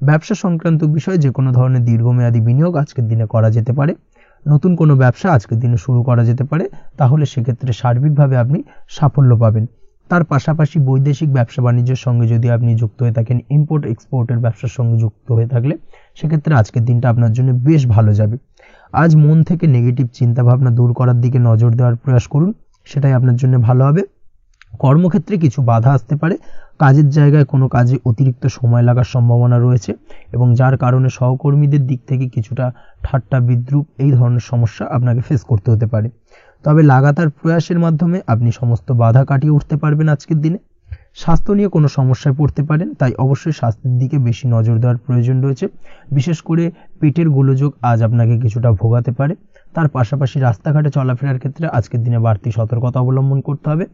ব্যবসা সংক্রান্ত বিষয়ে যে কোনো ধরনের দীর্ঘমেয়াদী বিনিয়োগ আজকের দিনে করা যেতে পারে। নতুন কোনো ব্যবসা আজকের দিনে শুরু করা যেতে পারে, তাহলে সেক্ষেত্রে সার্বিকভাবে আপনি সাফল্য পাবেন। তার পাশাপাশি বৈদেশিক ব্যবসা বাণিজ্যের সঙ্গে যদি আপনি যুক্ত হয়ে থাকেন, ইম্পোর্ট এক্সপোর্টের ব্যবসার সঙ্গে যুক্ত হয়ে থাকলে, সেক্ষেত্রে আজকের দিনটা আপনার জন্য বেশ ভালো যাবে। আজ মন থেকে নেগেটিভ চিন্তাভাবনা দূর করার দিকে নজর দেওয়ার প্রয়াস করুন, সেটাই আপনার জন্য ভালো হবে। কর্মক্ষেত্রে কিছু বাধা আসতে পারে। কাজের জায়গায় কোনো কাজে অতিরিক্ত সময় লাগার সম্ভাবনা রয়েছে এবং যার কারণে সহকর্মীদের দিক থেকে কিছুটা ঠাট্টা বিদ্রূপ এই ধরনের সমস্যা আপনাকে ফেস করতে হতে পারে। তবে লাগাতার প্রয়াসের মাধ্যমে আপনি সমস্ত বাধা কাটিয়ে উঠতে পারবেন আজকের দিনে। স্বাস্থ্য নিয়ে কোনো সমস্যায় পড়তে পারেন, তাই অবশ্যই স্বাস্থ্যের দিকে বেশি নজর দেওয়ার প্রয়োজন রয়েছে। বিশেষ করে পেটের গোলযোগ আজ আপনাকে কিছুটা ভোগাতে পারে। তার পাশাপাশি রাস্তাঘাটে চলাফেরার ক্ষেত্রে আজকের দিনে বাড়তি সতর্কতা অবলম্বন করতে হবে।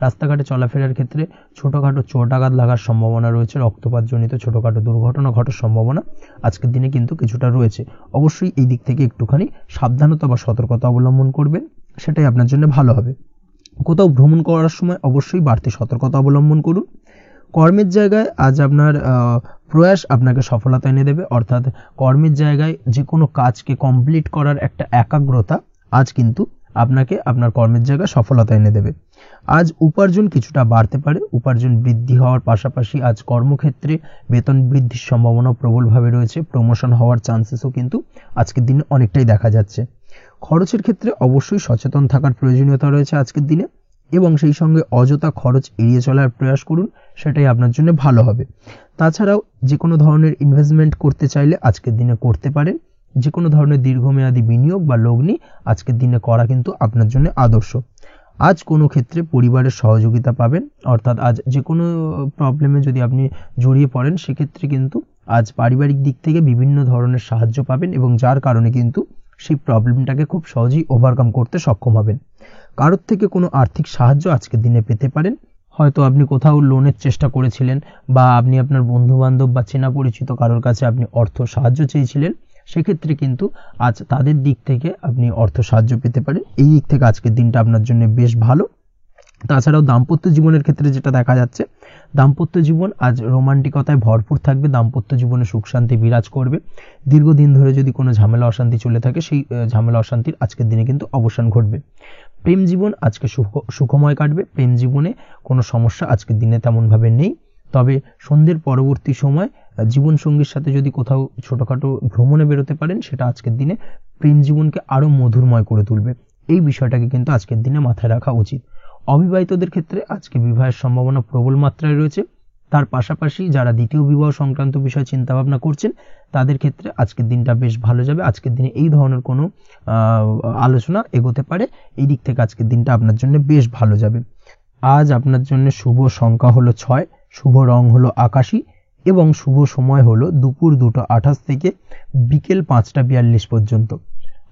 রাস্তাঘাটে চলাফেরার ক্ষেত্রে ছোটোখাটো চোট আঘাত লাগার সম্ভাবনা রয়েছে, রক্তপাতজনিত ছোটোখাটো দুর্ঘটনা ঘটার সম্ভাবনা আজকের দিনে কিন্তু কিছুটা রয়েছে। অবশ্যই এই দিক থেকে একটুখানি সাবধানতা বা সতর্কতা অবলম্বন করবেন, সেটাই আপনার জন্য ভালো হবে। কোথাও ভ্রমণ করার সময় অবশ্যই বাড়তি সতর্কতা অবলম্বন করুন। কর্মের জায়গায় আজ আপনার প্রয়াস আপনাকে সফলতা এনে দেবে, অর্থাৎ কর্মের জায়গায় যে কোনো কাজকে কমপ্লিট করার একটা একাগ্রতা আজ কিন্তু আপনাকে আপনার কর্মের জায়গায় সফলতা এনে দেবে। আজ উপার্জন কিছুটা বাড়তে পারে, উপার্জন বৃদ্ধি হওয়ার পাশাপাশি আজ কর্মক্ষেত্রে বেতন বৃদ্ধির সম্ভাবনা প্রবলভাবে রয়েছে, প্রমোশন হওয়ার চান্সেসও কিন্তু আজকের দিনে অনেকটাই দেখা যাচ্ছে। খরচের ক্ষেত্রে অবশ্যই সচেতন থাকার প্রয়োজনীয়তা রয়েছে আজকের দিনে, এবং সেই সঙ্গে অযথা খরচ এড়িয়ে চলার প্রয়াস করুন, সেটাই আপনার জন্য ভালো হবে। তাছাড়াও যে কোনো ধরনের ইনভেস্টমেন্ট করতে চাইলে আজকের দিনে করতে পারেন। যে কোনো ধরনের দীর্ঘমেয়াদী বিনিয়োগ বা লগ্নি আজকের দিনে করা কিন্তু আপনার জন্য আদর্শ। আজ কোনো ক্ষেত্রে পরিবারের সহযোগিতা পাবেন, অর্থাৎ আজ যে কোনো প্রবলেমে যদি আপনি জড়িয়ে পড়েন সেক্ষেত্রে কিন্তু আজ পারিবারিক দিক থেকে বিভিন্ন ধরনের সাহায্য পাবেন, এবং যার কারণে কিন্তু সেই প্রবলেমটাকে খুব সহজেই ওভারকাম করতে সক্ষম হবেন। কারোর থেকে কোনো আর্থিক সাহায্য আজকের দিনে পেতে পারেন। হয়তো আপনি কোথাও লোনের চেষ্টা করেছিলেন, বা আপনি আপনার বন্ধু বান্ধব বা চেনা পরিচিত কারোর কাছে আপনি অর্থ সাহায্য চেয়েছিলেন, সেক্ষেত্রে কিন্তু আজ তাদের দিক থেকে আপনি অর্থ সাহায্য পেতে পারেন। এই দিক থেকে আজকের দিনটা আপনার জন্য বেশ ভালো। তাছাড়াও দাম্পত্য জীবনের ক্ষেত্রে যেটা দেখা যাচ্ছে, দাম্পত্য জীবন আজ রোমান্টিকতায় ভরপুর থাকবে, দাম্পত্য জীবনে সুখ শান্তি বিরাজ করবে। দীর্ঘদিন ধরে যদি কোনো ঝামেলা অশান্তি চলে থাকে, সেই ঝামেলা অশান্তির আজকের দিনে কিন্তু অবসান ঘটবে। প্রেম জীবন আজকে সুখময় কাটবে, প্রেম জীবনে কোনো সমস্যা আজকের দিনে তেমনভাবে নেই। তবে সন্ধ্যের পরবর্তী সময় জীবনসঙ্গীর সাথে যদি কোথাও ছোটোখাটো ভ্রমণে বেরোতে পারেন, সেটা আজকের দিনে প্রেম জীবনকে আরও মধুরময় করে তুলবে। এই বিষয়টাকে কিন্তু আজকের দিনে মাথায় রাখা উচিত। অবিবাহিতদের ক্ষেত্রে আজকে বিবাহের সম্ভাবনা প্রবল মাত্রায় রয়েছে। তার পাশাপাশি যারা দ্বিতীয় বিবাহ সংক্রান্ত বিষয় চিন্তাভাবনা করছেন, তাদের ক্ষেত্রে আজকের দিনটা বেশ ভালো যাবে। আজকের দিনে এই ধরনের কোনো আলোচনা এগোতে পারে, এই দিক থেকে আজকের দিনটা আপনার জন্য বেশ ভালো যাবে। আজ আপনার জন্য শুভ সংখ্যা হলো 6, শুভ রং হলো আকাশী, এবং শুভ সময় হলো দুপুর 2:28 থেকে বিকেল 5:42 পর্যন্ত।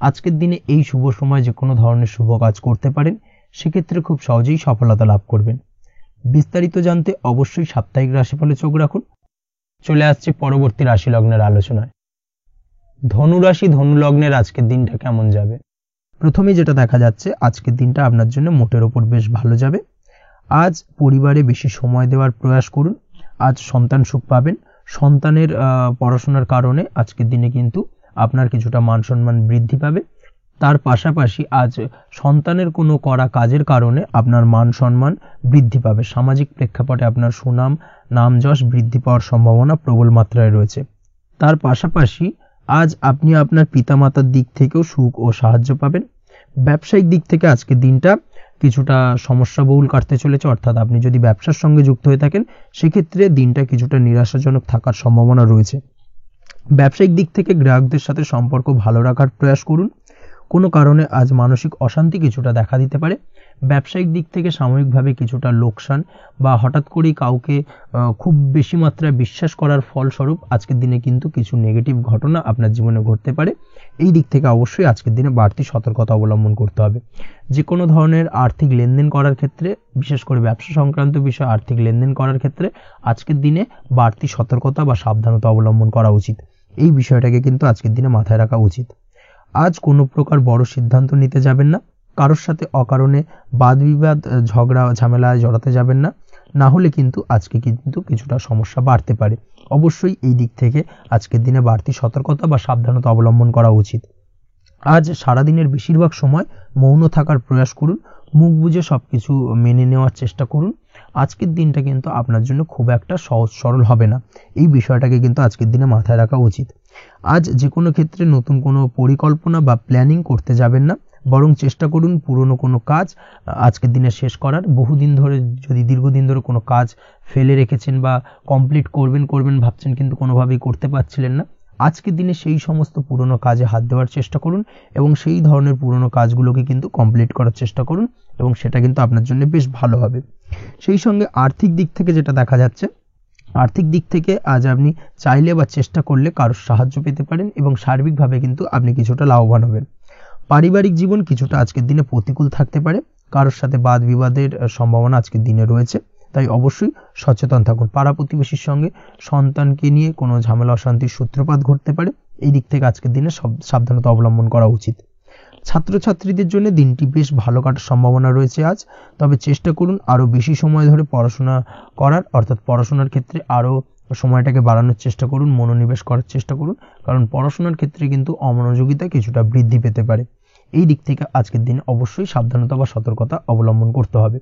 আজকের দিনে এই শুভ সময় যে কোনো ধরনের শুভ কাজ করতে পারেন, সেক্ষেত্রে খুব সহজেই সফলতা লাভ করবেন। বিস্তারিত জানতে অবশ্যই সাপ্তাহিক রাশিফলে চোখ রাখুন। চলে আসছে পরবর্তী রাশি লগ্নের আলোচনায়। ধনু রাশি, ধনু লগ্নের আজকের দিনটা কেমন যাবে? প্রথমেই যেটা দেখা যাচ্ছে, আজকের দিনটা আপনার জন্য মোটের ওপর বেশ ভালো যাবে। আজ পরিবারে বেশি সময় দেওয়ার প্রয়াস করুন। আজ সন্তান সুখ পাবেন। সন্তানের পড়াশোনার কারণে আজকের দিনে কিন্তু আপনার কিছুটা মান সম্মান বৃদ্ধি পাবে। তার পাশাপাশি আজ সন্তানের কোনো করা কাজের কারণে আপনার মান সম্মান বৃদ্ধি পাবে। সামাজিক প্রেক্ষাপটে আপনার সুনাম, নাম যশ বৃদ্ধি পাওয়ার সম্ভাবনা প্রবল মাত্রায় রয়েছে। তার পাশাপাশি আজ আপনি আপনার পিতামাতার দিক থেকেও সুখ ও সাহায্য পাবেন। ব্যবসায়িক দিক থেকে আজকের দিনটা কিছুটা সমস্যাবহুল কাটতে চলেছে, অর্থাৎ আপনি যদি ব্যবসার সঙ্গে যুক্ত হয়ে থাকেন, সেক্ষেত্রে দিনটা কিছুটা নিরাশাজনক থাকার সম্ভাবনা রয়েছে। ব্যবসায়িক দিক থেকে গ্রাহকদের সাথে সম্পর্ক ভালো রাখার প্রয়াস করুন। কোনো কারণে আজ মানসিক অশান্তি কিছুটা দেখা দিতে পারে। ব্যবসায়িক দিক থেকে সাময়িকভাবে কিছুটা লোকসান, বা হঠাৎ করেই কাউকে খুব বেশি মাত্রায় বিশ্বাস করার ফলস্বরূপ আজকের দিনে কিন্তু কিছু নেগেটিভ ঘটনা আপনার জীবনে ঘটতে পারে। এই দিক থেকে অবশ্যই আজকের দিনে বাড়তি সতর্কতা অবলম্বন করতে হবে। যে কোনো ধরনের আর্থিক লেনদেন করার ক্ষেত্রে, বিশেষ করে ব্যবসা সংক্রান্ত বিষয়ে আর্থিক লেনদেন করার ক্ষেত্রে আজকের দিনে বাড়তি সতর্কতা বা সাবধানতা অবলম্বন করা উচিত। এই বিষয়টাকে কিন্তু আজকের দিনে মাথায় রাখা উচিত। আজ কোনো প্রকার বড় সিদ্ধান্ত নিতে যাবেন না। কারোর সাথে অকারণে বাদ বিবাদ, ঝগড়া ঝামেলায় জড়াতে যাবেন না, না হলে কিন্তু আজকে কিন্তু কিছুটা সমস্যা বাড়তে পারে। অবশ্যই এই দিক থেকে আজকের দিনে বাড়তি সতর্কতা বা সাবধানতা অবলম্বন করা উচিত। আজ সারাদিনের বেশিরভাগ সময় মৌন থাকার প্রয়াস করুন। মুখ বুজে সবকিছু মেনে নেওয়ার চেষ্টা করুন। আজকের দিনটা কিন্তু আপনার জন্য খুব একটা সহজ সরল হবে না। এই বিষয়টাকে কিন্তু আজকের দিনে মাথায় রাখা উচিত। আজ যে কোনো ক্ষেত্রে নতুন কোনো পরিকল্পনা বা প্ল্যানিং করতে যাবেন না, বরং চেষ্টা করুন পুরনো কোনো কাজ আজকের দিনে শেষ করার। বহুদিন ধরে যদি দীর্ঘদিন ধরে কোনো কাজ ফেলে রেখেছেন বা কমপ্লিট করবেন ভাবছেন, কিন্তু কোনোভাবেই করতে পারছিলেন না, আজকের দিনে সেই সমস্ত পুরনো কাজে হাত দেওয়ার চেষ্টা করুন এবং সেই ধরনের পুরনো কাজগুলোকে কিন্তু কমপ্লিট করার চেষ্টা করুন এবং সেটা কিন্তু আপনার জন্য বেশ ভালো হবে। সেই সঙ্গে আর্থিক দিক থেকে যেটা দেখা যাচ্ছে, আর্থিক দিক থেকে আজ আপনি চাইলে বা চেষ্টা করলে কারোর সাহায্য পেতে পারেন এবং সার্বিকভাবে কিন্তু আপনি কিছুটা লাভবান হবেন। পারিবারিক জীবন কিছুটা আজকের দিনে প্রতিকূল থাকতে পারে, কারোর সাথে বাদ বিবাদের সম্ভাবনা আজকের দিনে রয়েছে, তাই অবশ্যই সচেতন থাকুন। পাড়া প্রতিবেশীর সঙ্গে সন্তানকে নিয়ে কোনো ঝামেলা অশান্তির সূত্রপাত ঘটতে পারে, এই দিক থেকে আজকের দিনে সাবধানতা অবলম্বন করা উচিত। ছাত্রছাত্রীদের জন্য দিনটি বেশ ভালো কাটার সম্ভাবনা রয়েছে আজ, তবে চেষ্টা করুন আরও বেশি সময় ধরে পড়াশোনা করার, অর্থাৎ পড়াশোনার ক্ষেত্রে আরও সময়টাকে বাড়ানোর চেষ্টা করুন, মনোনিবেশ করার চেষ্টা করুন, কারণ পড়াশোনার ক্ষেত্রে কিন্তু অমনোযোগিতা কিছুটা বৃদ্ধি পেতে পারে। এই দিক থেকে আজকের দিনে অবশ্যই সাবধানতা বা সতর্কতা অবলম্বন করতে হবে।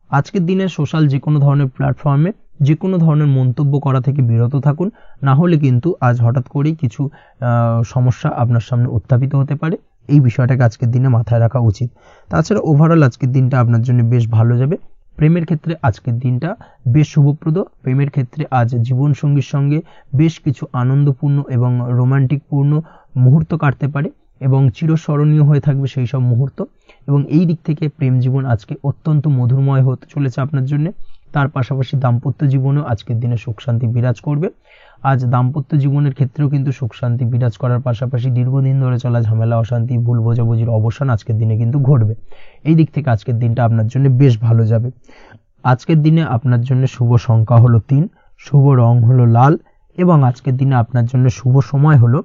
আজকের দিনে সোশ্যাল যে কোনো ধরনের প্ল্যাটফর্মে যে কোনো ধরনের মন্তব্য করা থেকে বিরত থাকুন, না হলে কিন্তু আজ হঠাৎ করেই কিছু সমস্যা আপনার সামনে উত্থাপিত হতে পারে, এই বিষয়টাকে আজকের দিনে মাথায় রাখা উচিত। তাছাড়া ওভারঅল আজকের দিনটা আপনার জন্য বেশ ভালো যাবে। প্রেমের ক্ষেত্রে আজকের দিনটা বেশ শুভপ্রদ। প্রেমের ক্ষেত্রে আজ জীবনসঙ্গীর সঙ্গে বেশ কিছু আনন্দপূর্ণ এবং রোমান্টিকপূর্ণ মুহূর্ত কাটতে পারে এবং চিরস্মরণীয় হয়ে থাকবে সেই সব মুহূর্ত, এবং এই দিক থেকে প্রেম জীবন আজকে অত্যন্ত মধুরময় হতে চলেছে আপনার জন্য। তার পাশাপাশি দাম্পত্য জীবনেও আজকের দিনে সুখ শান্তি বিরাজ করবে। আজ দাম্পত্য জীবনের ক্ষেত্রেও কিন্তু সুখ শান্তি বিরাজ করার পাশাপাশি দীর্ঘদিন ধরে চলা ঝামেলা অশান্তি ভুল বোঝাবুঝির অবসান আজকের দিনে কিন্তু ঘটবে। এই দিক থেকে আজকের দিনটা আপনার জন্য বেশ ভালো যাবে। আজকের দিনে আপনার জন্য শুভ সংখ্যা হলো 3, শুভ রং হলো লাল এবং আজকের দিনে আপনার জন্য শুভ সময় হলো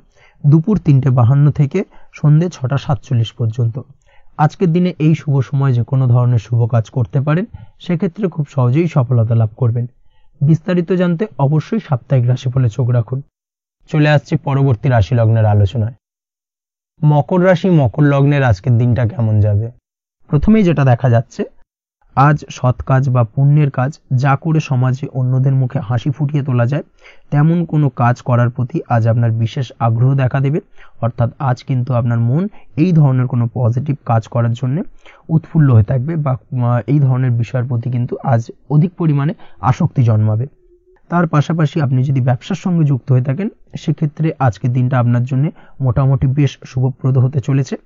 দুপুর 3:52 থেকে সন্ধ্যে 6:47 পর্যন্ত। আজকের দিনে এই শুভ সময় যে কোনো ধরনের শুভ কাজ করতে পারেন, সেক্ষেত্রে খুব সহজেই সফলতা লাভ করবেন। বিস্তারিত জানতে অবশ্যই সাপ্তাহিক রাশিফলে চোখ রাখুন। চলে আসছি পরবর্তী রাশি লগ্নের আলোচনায়। মকর রাশি মকর লগ্নের আজকের দিনটা কেমন যাবে? প্রথমেই যেটা দেখা যাচ্ছে, আজ সৎ কাজ বা পুণ্যের কাজ যা করে সমাজে অন্যদের মুখে হাসি ফুটিয়ে তোলা যায় তেমন কোনো কাজ করার প্রতি আজ আপনার বিশেষ আগ্রহ দেখা দেবে। অর্থাৎ আজ কিন্তু আপনার মন এই ধরনের কোনো পজিটিভ কাজ করার জন্য উৎফুল্ল হয়ে থাকবে বা এই ধরনের বিষয়ের প্রতি কিন্তু আজ অধিক পরিমাণে আসক্তি জন্মাবে। তার পাশাপাশি আপনি যদি ব্যবসার সঙ্গে যুক্ত হয়ে থাকেন, সেক্ষেত্রে আজকের দিনটা আপনার জন্য মোটামুটি বেশ শুভপ্রদ হতে চলেছে।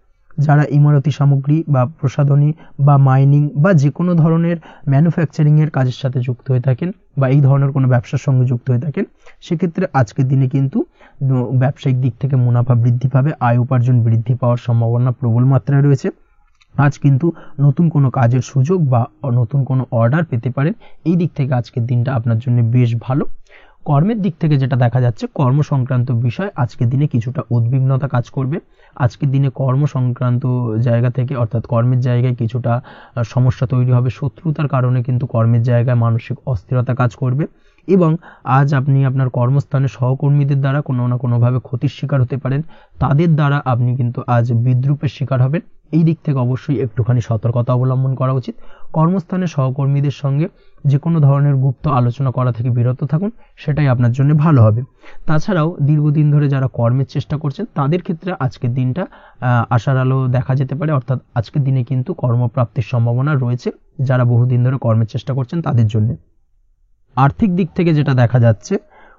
যারা ইমারতি সামগ্রী বা প্রসাধনী বা মাইনিং বা যে কোনো ধরনের ম্যানুফ্যাকচারিংয়ের কাজের সাথে যুক্ত হয়ে থাকেন বা এই ধরনের কোনো ব্যবসার সঙ্গে যুক্ত হয়ে থাকেন, সেক্ষেত্রে আজকের দিনে কিন্তু ব্যবসায়িক দিক থেকে মুনাফা বৃদ্ধি পাবে, আয় উপার্জন বৃদ্ধি পাওয়ার সম্ভাবনা প্রবল মাত্রায় রয়েছে। আজ কিন্তু নতুন কোনো কাজের সুযোগ বা নতুন কোনো অর্ডার পেতে পারেন। এই দিক থেকে আজকের দিনটা আপনার জন্য বেশ ভালো। কর্মের দিক থেকে যেটা দেখা যাচ্ছে, কর্ম সংক্রান্ত বিষয় আজকের দিনে কিছুটা উদ্বিগ্নতা কাজ করবে। আজকের দিনে কর্ম সংক্রান্ত জায়গা থেকে, অর্থাৎ কর্মের জায়গায় কিছুটা সমস্যা তৈরি হবে। শত্রুতার কারণে কিন্তু কর্মের জায়গায় মানসিক অস্থিরতা কাজ করবে এবং আজ আপনি আপনার কর্মস্থানে সহকর্মীদের দ্বারা কোনো না কোনোভাবে ক্ষতির শিকার হতে পারেন। তাদের দ্বারা আপনি কিন্তু আজ বিদ্রূপের শিকার হবেন। এই দিক থেকে অবশ্যই একটুখানি সতর্কতা অবলম্বন করা উচিত। কর্মস্থানে সহকর্মীদের সঙ্গে যে কোনো ধরনের গুপ্ত আলোচনা করা থেকে বিরত থাকুন, সেটাই আপনার জন্য ভালো হবে। তাছাড়াও দীর্ঘদিন ধরে যারা কর্মের চেষ্টা করছেন তাদের ক্ষেত্রে আজকের দিনটা আশার আলো দেখা যেতে পারে। অর্থাৎ আজকের দিনে কিন্তু কর্মপ্রাপ্তির সম্ভাবনা রয়েছে যারা বহুদিন ধরে কর্মের চেষ্টা করছেন তাদের জন্য। আর্থিক দিক থেকে যেটা দেখা যাচ্ছে,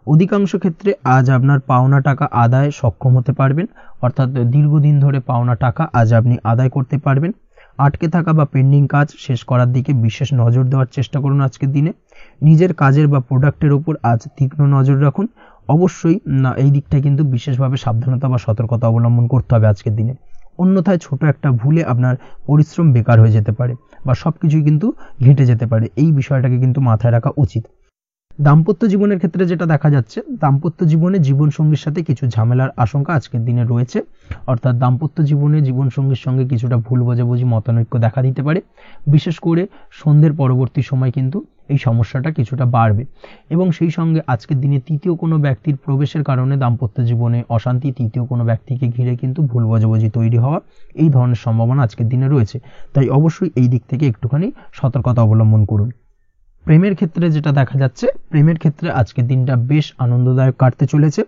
অধিকাংশ ক্ষেত্রে আজ আপনার পাওনা টাকা আদায় সক্ষম হতে পারবেন। অর্থাৎ দীর্ঘদিন ধরে পাওনা টাকা আজ আপনি আদায় করতে পারবেন। আটকে থাকা বা পেন্ডিং কাজ শেষ করার দিকে বিশেষ নজর দেওয়ার চেষ্টা করুন আজকের দিনে। নিজের কাজের বা প্রোডাক্টের উপর আজ তীক্ষ্ণ নজর রাখুন। অবশ্যই এই দিকটা কিন্তু বিশেষভাবে সাবধানতা বা সতর্কতা অবলম্বন করতে হবে আজকের দিনে। অন্যথায় ছোট একটা ভুলে আপনার পরিশ্রম বেকার হয়ে যেতে পারে বা সবকিছুই কিন্তু ঘেঁটে যেতে পারে। এই বিষয়টাকে কিন্তু মাথায় রাখা উচিত। দাম্পত্য জীবনের ক্ষেত্রে যেটা দেখা যাচ্ছে, দাম্পত্য জীবনে জীবনসঙ্গীর সাথে কিছু ঝামেলার আশঙ্কা আজকের দিনে রয়েছে। অর্থাৎ দাম্পত্য জীবনে জীবনসঙ্গীর সঙ্গে কিছুটা ভুল বোঝাবুঝি মতানৈক্য দেখা দিতে পারে। বিশেষ করে সন্ধ্যের পরবর্তী সময় কিন্তু এই সমস্যাটা কিছুটা বাড়বে এবং সেই সঙ্গে আজকের দিনে তৃতীয় কোনো ব্যক্তির প্রবেশের কারণে দাম্পত্য জীবনে অশান্তি, তৃতীয় কোনো ব্যক্তিকে ঘিরে কিন্তু ভুল বোঝাবুঝি তৈরি হওয়া, এই ধরনের সম্ভাবনা আজকের দিনে রয়েছে। তাই অবশ্যই এই দিক থেকে একটুখানি সতর্কতা অবলম্বন করুন। প্রেমের ক্ষেত্রে যেটা দেখা যাচ্ছে, প্রেমের ক্ষেত্রে আজকের দিনটা বেশ আনন্দদায়ক কাটতে চলেছে।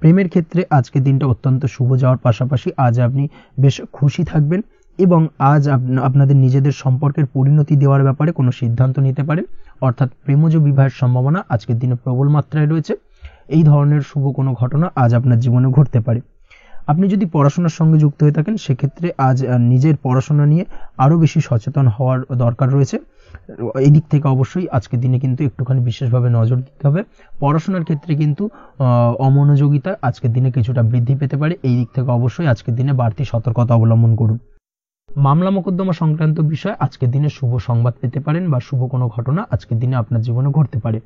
প্রেমের ক্ষেত্রে আজকের দিনটা অত্যন্ত শুভ যাওয়ার পাশাপাশি আজ আপনি বেশ খুশি থাকবেন এবং আজ আপনাদের নিজেদের সম্পর্কের পরিণতি দেওয়ার ব্যাপারে কোনো সিদ্ধান্ত নিতে পারেন। অর্থাৎ প্রেমজ বিবাহের সম্ভাবনা আজকের দিনে প্রবল মাত্রায় রয়েছে এই ধরনের শুভ কোনো ঘটনা আজ আপনার জীবনে ঘটতে পারে। আপনি যদি পড়াশোনার সঙ্গে যুক্ত হয়ে থাকেন সেক্ষেত্রে আজ নিজের পড়াশোনা নিয়ে আরও বেশি সচেতন হওয়ার দরকার রয়েছে। এই দিক থেকে অবশ্যই আজকের দিনে কিন্তু একটুখানি বিশেষভাবে নজর দিতে হবে। পড়াশোনার ক্ষেত্রে কিন্তু অমনোযোগিতা আজকের দিনে কিছুটা বৃদ্ধি পেতে পারে। এই দিক থেকে অবশ্যই আজকের দিনে বাড়তি সতর্কতা অবলম্বন করুন। মামলা মোকদ্দমা সংক্রান্ত বিষয় আজকের দিনে শুভ সংবাদ পেতে পারেন বা শুভ কোনো ঘটনা আজকের দিনে আপনার জীবনে ঘটতে পারে।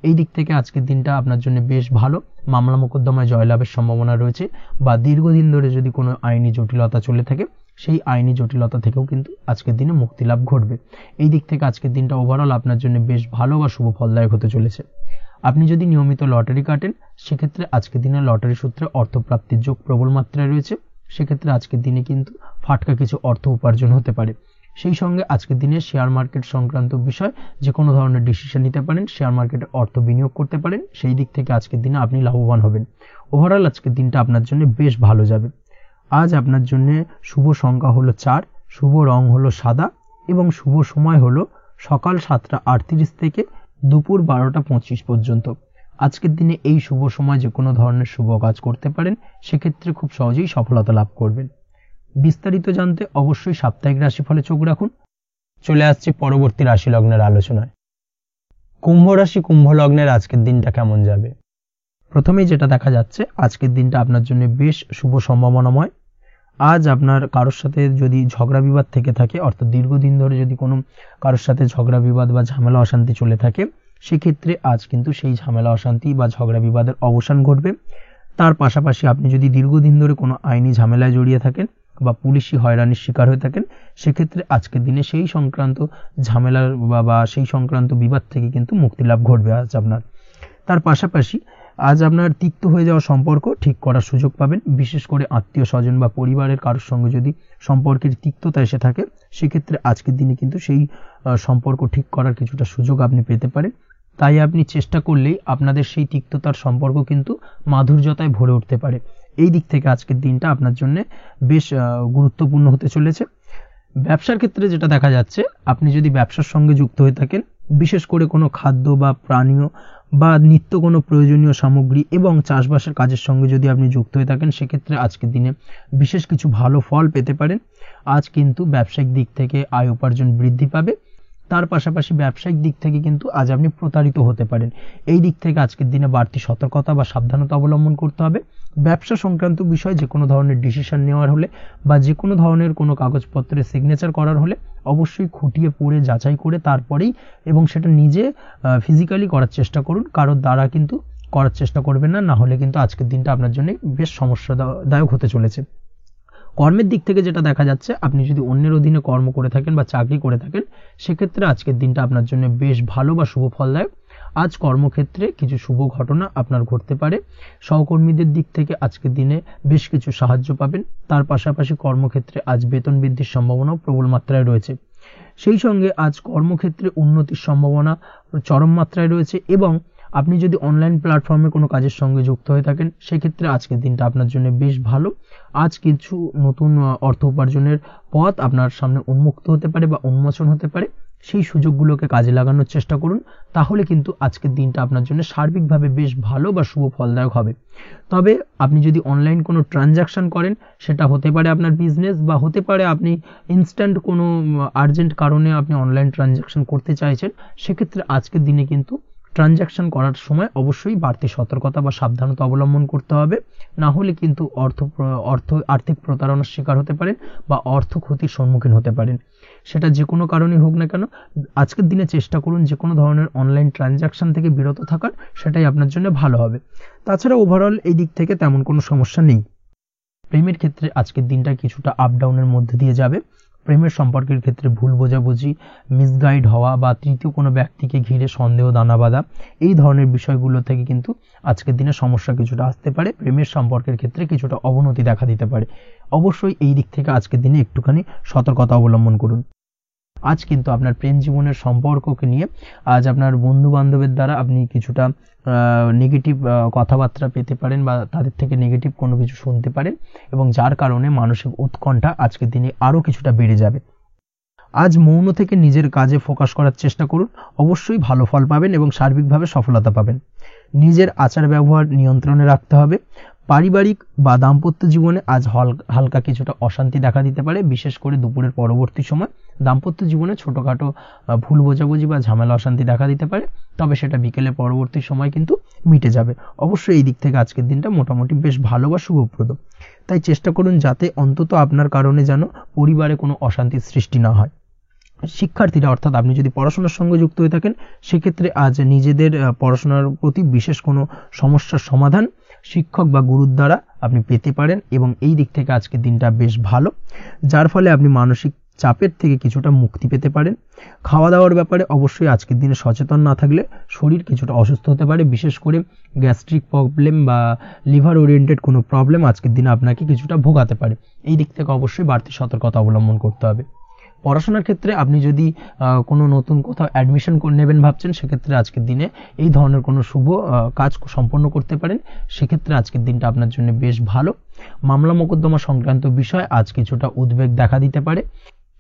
এই দিক থেকে আজকের দিনটা আপনার জন্য বেশ ভালো। মামলা মোকদ্দমায় জয়লাভের সম্ভাবনা রয়েছে, বা দীর্ঘদিন ধরে যদি কোনো আইনি জটিলতা চলে থাকে সেই আইনি জটিলতা থেকেও কিন্তু আজকের দিনে মুক্তি লাভ ঘটবে। এই দিক থেকে আজকের দিনটা ওভারঅল আপনার জন্য বেশ ভালো বা শুভ ফলদায়ক হতে চলেছে। আপনি যদি নিয়মিত লটারি কাটেন সেক্ষেত্রে আজকের দিনে লটারি সূত্রে অর্থপ্রাপ্তির যোগ প্রবল মাত্রায় রয়েছে। সেক্ষেত্রে আজকের দিনে কিন্তু ফাটকা কিছু অর্থ উপার্জন হতে পারে। সেই সঙ্গে আজকের দিনে শেয়ার মার্কেট সংক্রান্ত বিষয় যে কোনো ধরনের ডিসিশন নিতে পারেন, শেয়ার মার্কেটে অর্থ বিনিয়োগ করতে পারেন। সেই দিক থেকে আজকের দিনে আপনি লাভবান হবেন। ওভারঅল আজকের দিনটা আপনার জন্য বেশ ভালো যাবে। আজ আপনার জন্য শুভ সংখ্যা হলো 4, শুভ রং হলো সাদা এবং শুভ সময় হলো সকাল 7টা 38 থেকে দুপুর 12টা 25 পর্যন্ত। আজকের দিনে এই শুভ সময় যে কোনো ধরনের শুভ কাজ করতে পারেন, সেক্ষেত্রে খুব সহজেই সফলতা লাভ করবেন। বিস্তারিত জানতে অবশ্যই সাপ্তাহিক রাশিফলে চোখ রাখুন। চলে আসছে পরবর্তী রাশি লগ্নের আলোচনায়। কুম্ভ রাশি কুম্ভ লগ্নের আজকের দিনটা কেমন যাবে? প্রথমেই যেটা দেখা যাচ্ছে আজকের দিনটা আপনার জন্য বেশ শুভ সম্ভাবনাময়। আজ আপনার কারোর সাথে যদি ঝগড়া বিবাদ থেকে থাকে, অর্থাৎ দীর্ঘদিন ধরে যদি কোনো কারোর সাথে ঝগড়া বিবাদ বা ঝামেলা অশান্তি চলে থাকে, সেক্ষেত্রে আজ কিন্তু সেই ঝামেলা অশান্তি বা ঝগড়া বিবাদের অবসান ঘটবে। তার পাশাপাশি আপনি যদি দীর্ঘদিন ধরে কোনো আইনি ঝামেলায় জড়িয়ে থাকেন বা পুলিশি হয়রানির শিকার হয়ে থাকেন, সেক্ষেত্রে আজকের দিনে সেই সংক্রান্ত ঝামেলার বা সেই সংক্রান্ত বিবাদ থেকে কিন্তু মুক্তি লাভ ঘটবে আজ আপনার। তার পাশাপাশি আজ আপনার তিক্ত হয়ে যাওয়া সম্পর্ক ঠিক করার সুযোগ পাবেন। বিশেষ করে আত্মীয় স্বজন বা পরিবারের কারোর সঙ্গে যদি সম্পর্কের তিক্ততা এসে থাকে, সেক্ষেত্রে আজকের দিনে কিন্তু সেই সম্পর্ক ঠিক করার কিছুটা সুযোগ আপনি পেতে পারেন। তাই আপনি চেষ্টা করলেই আপনাদের সেই তিক্ততার সম্পর্ক কিন্তু মাধুর্যতায় ভরে উঠতে পারে। এই দিক থেকে আজকের দিনটা আপনার জন্য বেশ গুরুত্বপূর্ণ হতে চলেছে। ব্যবসার ক্ষেত্রে যেটা দেখা যাচ্ছে, আপনি যদি ব্যবসার সঙ্গে যুক্ত হয়ে থাকেন, বিশেষ করে কোনো খাদ্য বা পানীয় বা নিত্য কোনো প্রয়োজনীয় সামগ্রী এবং চাষবাসের কাজের সঙ্গে যদি আপনি যুক্ত হয়ে থাকেন, সেক্ষেত্রে আজকের দিনে বিশেষ কিছু ভালো ফল পেতে পারেন। আজ কিন্তু ব্যবসায়িক দিক থেকে আয় উপার্জন বৃদ্ধি পাবে। তার পাশাপাশি ব্যবসায়িক দিক থেকে কিন্তু আজ আপনি প্রতারিত হতে পারেন। এই দিক থেকে আজকের দিনে বাড়তি সতর্কতা বা সাবধানতা অবলম্বন করতে হবে। ব্যবসা সংক্রান্ত বিষয় যে কোনো ধরনের ডিসিশন নেওয়ার হলে বা যে কোনো ধরনের কোনো কাগজপত্রে সিগনেচার করার হলে অবশ্যই খুঁটিয়ে পড়ে যাচাই করে তারপরেই, এবং সেটা নিজে ফিজিক্যালি করার চেষ্টা করুন। কারোর দ্বারা কিন্তু করার চেষ্টা করবেন না, না হলে কিন্তু আজকের দিনটা আপনার জন্য বেশ সমস্যাদায়ক হতে চলেছে। কর্মের দিক থেকে যেটা দেখা যাচ্ছে, আপনি যদি অন্যের অধীনে কর্ম করে থাকেন বা চাকরি করে থাকেন, সেক্ষেত্রে আজকের দিনটা আপনার জন্য বেশ ভালো বা শুভ ফলদায়ক। আজ কর্মক্ষেত্রে কিছু শুভ ঘটনা আপনার ঘটতে পারে। সহকর্মীদের দিক থেকে আজকের দিনে বেশ কিছু সাহায্য পাবেন। তার পাশাপাশি কর্মক্ষেত্রে আজ বেতন বৃদ্ধির সম্ভাবনাও প্রবল মাত্রায় রয়েছে। সেই সঙ্গে আজ কর্মক্ষেত্রে উন্নতির সম্ভাবনা চরম মাত্রায় রয়েছে। এবং আপনি যদি অনলাইন প্ল্যাটফর্মে কোনো কাজের সঙ্গে যুক্ত হয়ে থাকেন, সেক্ষেত্রে আজকের দিনটা আপনার জন্য বেশ ভালো। আজ কিছু নতুন অর্থ উপার্জনের পথ আপনার সামনে উন্মুক্ত হতে পারে বা উন্মোচন হতে পারে। সেই সুযোগগুলোকে কাজে লাগানোর চেষ্টা করুন, তাহলে কিন্তু আজকের দিনটা আপনার জন্য সার্বিকভাবে বেশ ভালো বা শুভ ফলদায়ক হবে। তবে আপনি যদি অনলাইন কোনো ট্রানজাকশন করেন, সেটা হতে পারে আপনার বিজনেস বা হতে পারে আপনি ইনস্ট্যান্ট কোনো আর্জেন্ট কারণে আপনি অনলাইন ট্রানজাকশন করতে চাইছেন, সেক্ষেত্রে আজকের দিনে কিন্তু ট্রানজাকশন করার সময় অবশ্যই বাড়তি সতর্কতা বা সাবধানতা অবলম্বন করতে হবে। না হলে কিন্তু আর্থিক প্রতারণার শিকার হতে পারেন বা অর্থ ক্ষতির সম্মুখীন হতে পারেন। সেটা যে কোনো কারণেই হোক না কেন, আজকের দিনে চেষ্টা করুন যে কোনো ধরনের অনলাইন ট্রানজাকশন থেকে বিরত থাকার, সেটাই আপনার জন্য ভালো হবে। তাছাড়া ওভারঅল এই দিক থেকে তেমন কোনো সমস্যা নেই। প্রেমের ক্ষেত্রে আজকের দিনটা কিছুটা আপ ডাউনের মধ্যে দিয়ে যাবে। প্রেমের সম্পর্কের ক্ষেত্রে ভুল বোঝাবুঝি, মিসগাইড হওয়া বা তৃতীয় কোনো ব্যক্তিকে ঘিরে সন্দেহ দানা বাঁধা, এই ধরনের বিষয়গুলো থেকে কিন্তু আজকের দিনে সমস্যা কিছুটা আসতে পারে। প্রেমের সম্পর্কের ক্ষেত্রে কিছুটা অবনতি দেখা দিতে পারে। অবশ্যই এই দিক থেকে আজকের দিনে একটুখানি সতর্কতা অবলম্বন করুন। আজ কিন্তু আপনার প্রেম জীবনের সম্পর্ককে নিয়ে আজ আপনার বন্ধু বান্ধবের দ্বারা আপনি কিছুটা নেগেটিভ কথাবার্তা পেতে পারেন বা তাদের থেকে নেগেটিভ কোনো কিছু শুনতে পারেন, এবং যার কারণে মানসিক উৎকণ্ঠা আজকের দিনে আরও কিছুটা বেড়ে যাবে। আজ মৌন থেকে নিজের কাজে ফোকাস করার চেষ্টা করুন, অবশ্যই ভালো ফল পাবেন এবং সার্বিকভাবে সফলতা পাবেন। নিজের আচার ব্যবহার নিয়ন্ত্রণে রাখতে হবে। পারিবারিক বা দাম্পত্য জীবনে আজ হালকা কিছুটা অশান্তি দেখা দিতে পারে, বিশেষ করে দুপুরের পরবর্তী সময় দাম্পত্য জীবনে ছোটখাটো ভুল বোঝাবুঝি বা ঝামেলা অশান্তি দেখা দিতে পারে, তবে সেটা বিকেলের পরবর্তী সময় কিন্তু মিটে যাবে। অবশ্যই এই দিক থেকে আজকের দিনটা মোটামুটি বেশ ভালো বা শুভপ্রদ। তাই চেষ্টা করুন যাতে অন্তত আপনার কারণে যেন পরিবারে কোনো অশান্তির সৃষ্টি না হয়। শিক্ষার্থীরা অর্থাৎ আপনি যদি পড়াশোনার সঙ্গে যুক্ত হয়ে থাকেন, সেক্ষেত্রে আজ নিজেদের পড়াশোনার প্রতি বিশেষ কোনো সমস্যার সমাধান শিক্ষক বা গুরুর দ্বারা আপনি পেতে পারেন, এবং এই দিক থেকে আজকের দিনটা বেশ ভালো, যার ফলে আপনি মানসিক চাপের থেকে কিছুটা মুক্তি পেতে পারেন। খাওয়া দাওয়ার ব্যাপারে অবশ্যই আজকের দিনে সচেতন না থাকলে শরীর কিছুটা অসুস্থ হতে পারে, বিশেষ করে গ্যাস্ট্রিক প্রবলেম বা লিভার ওরিয়েন্টেড কোনো প্রবলেম আজকের দিনে আপনাকে কিছুটা ভোগাতে পারে। এই দিক থেকে অবশ্যই বাড়তি সতর্কতা অবলম্বন করতে হবে। পড়াশোনার ক্ষেত্রে আপনি যদি কোনো নতুন কোথাও অ্যাডমিশন নেবেন ভাবছেন, সেক্ষেত্রে আজকের দিনে এই ধরনের কোনো শুভ কাজ সম্পন্ন করতে পারেন, সেক্ষেত্রে আজকের দিনটা আপনার জন্য বেশ ভালো। মামলা মোকদ্দমা সংক্রান্ত বিষয় আজ কিছুটা উদ্বেগ দেখা দিতে পারে,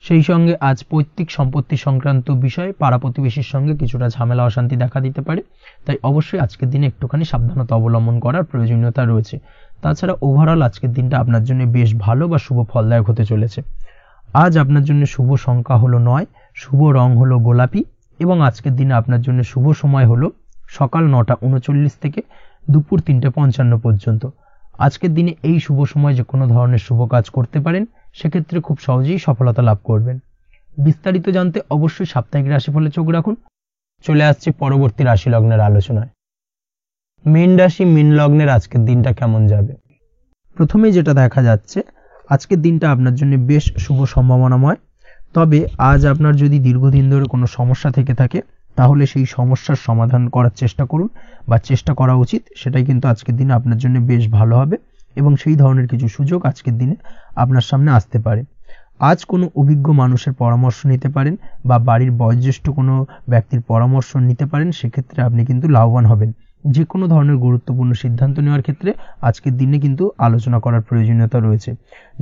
সেই সঙ্গে আজ পৈতৃক সম্পত্তি সংক্রান্ত বিষয়ে পাড়া প্রতিবেশীর সঙ্গে কিছুটা ঝামেলা অশান্তি দেখা দিতে পারে, তাই অবশ্যই আজকের দিনে একটুখানি সাবধানতা অবলম্বন করার প্রয়োজনীয়তা রয়েছে। তাছাড়া ওভারঅল আজকের দিনটা আপনার জন্য বেশ ভালো বা শুভ ফলদায়ক হতে চলেছে। আজ আপনার জন্য শুভ সংখ্যা হলো 9, শুভ রং হলো গোলাপি, এবং আজকের দিনে আপনার জন্য শুভ সময় হলো সকাল 9:39 থেকে দুপুর 3:55 পর্যন্ত। আজকের দিনে এই শুভ সময় যে কোনো ধরনের শুভ কাজ করতে পারেন, সেক্ষেত্রে খুব সহজেই সফলতা লাভ করবেন। বিস্তারিত জানতে অবশ্যই সাপ্তাহিক রাশিফলে চোখ রাখুন। চলে আসছে পরবর্তী রাশি লগ্নের আলোচনায়। মীন রাশি মীন লগ্নের আজকের দিনটা কেমন যাবে? প্রথমেই যেটা দেখা যাচ্ছে, আজকের দিনটা আপনার জন্য বেশ শুভ সম্ভাবনাময়, তবে আজ আপনার যদি দীর্ঘদিন ধরে কোনো সমস্যা থেকে থাকে, তাহলে সেই সমস্যার সমাধান করার চেষ্টা করুন বা চেষ্টা করা উচিত, সেটাই কিন্তু আজকের দিনে আপনার জন্য বেশ ভালো হবে, এবং সেই ধরনের কিছু সুযোগ আজকের দিনে আপনার সামনে আসতে পারে। আজ কোনো অভিজ্ঞ মানুষের পরামর্শ নিতে পারেন বা বাড়ির বয়োজ্যেষ্ঠ কোনো ব্যক্তির পরামর্শ নিতে পারেন, সেক্ষেত্রে আপনি কিন্তু লাভবান হবেন। যে কোনো ধরনের গুরুত্বপূর্ণ সিদ্ধান্ত নেওয়ার ক্ষেত্রে আজকের দিনে কিন্তু আলোচনা করার প্রয়োজনীয়তা রয়েছে।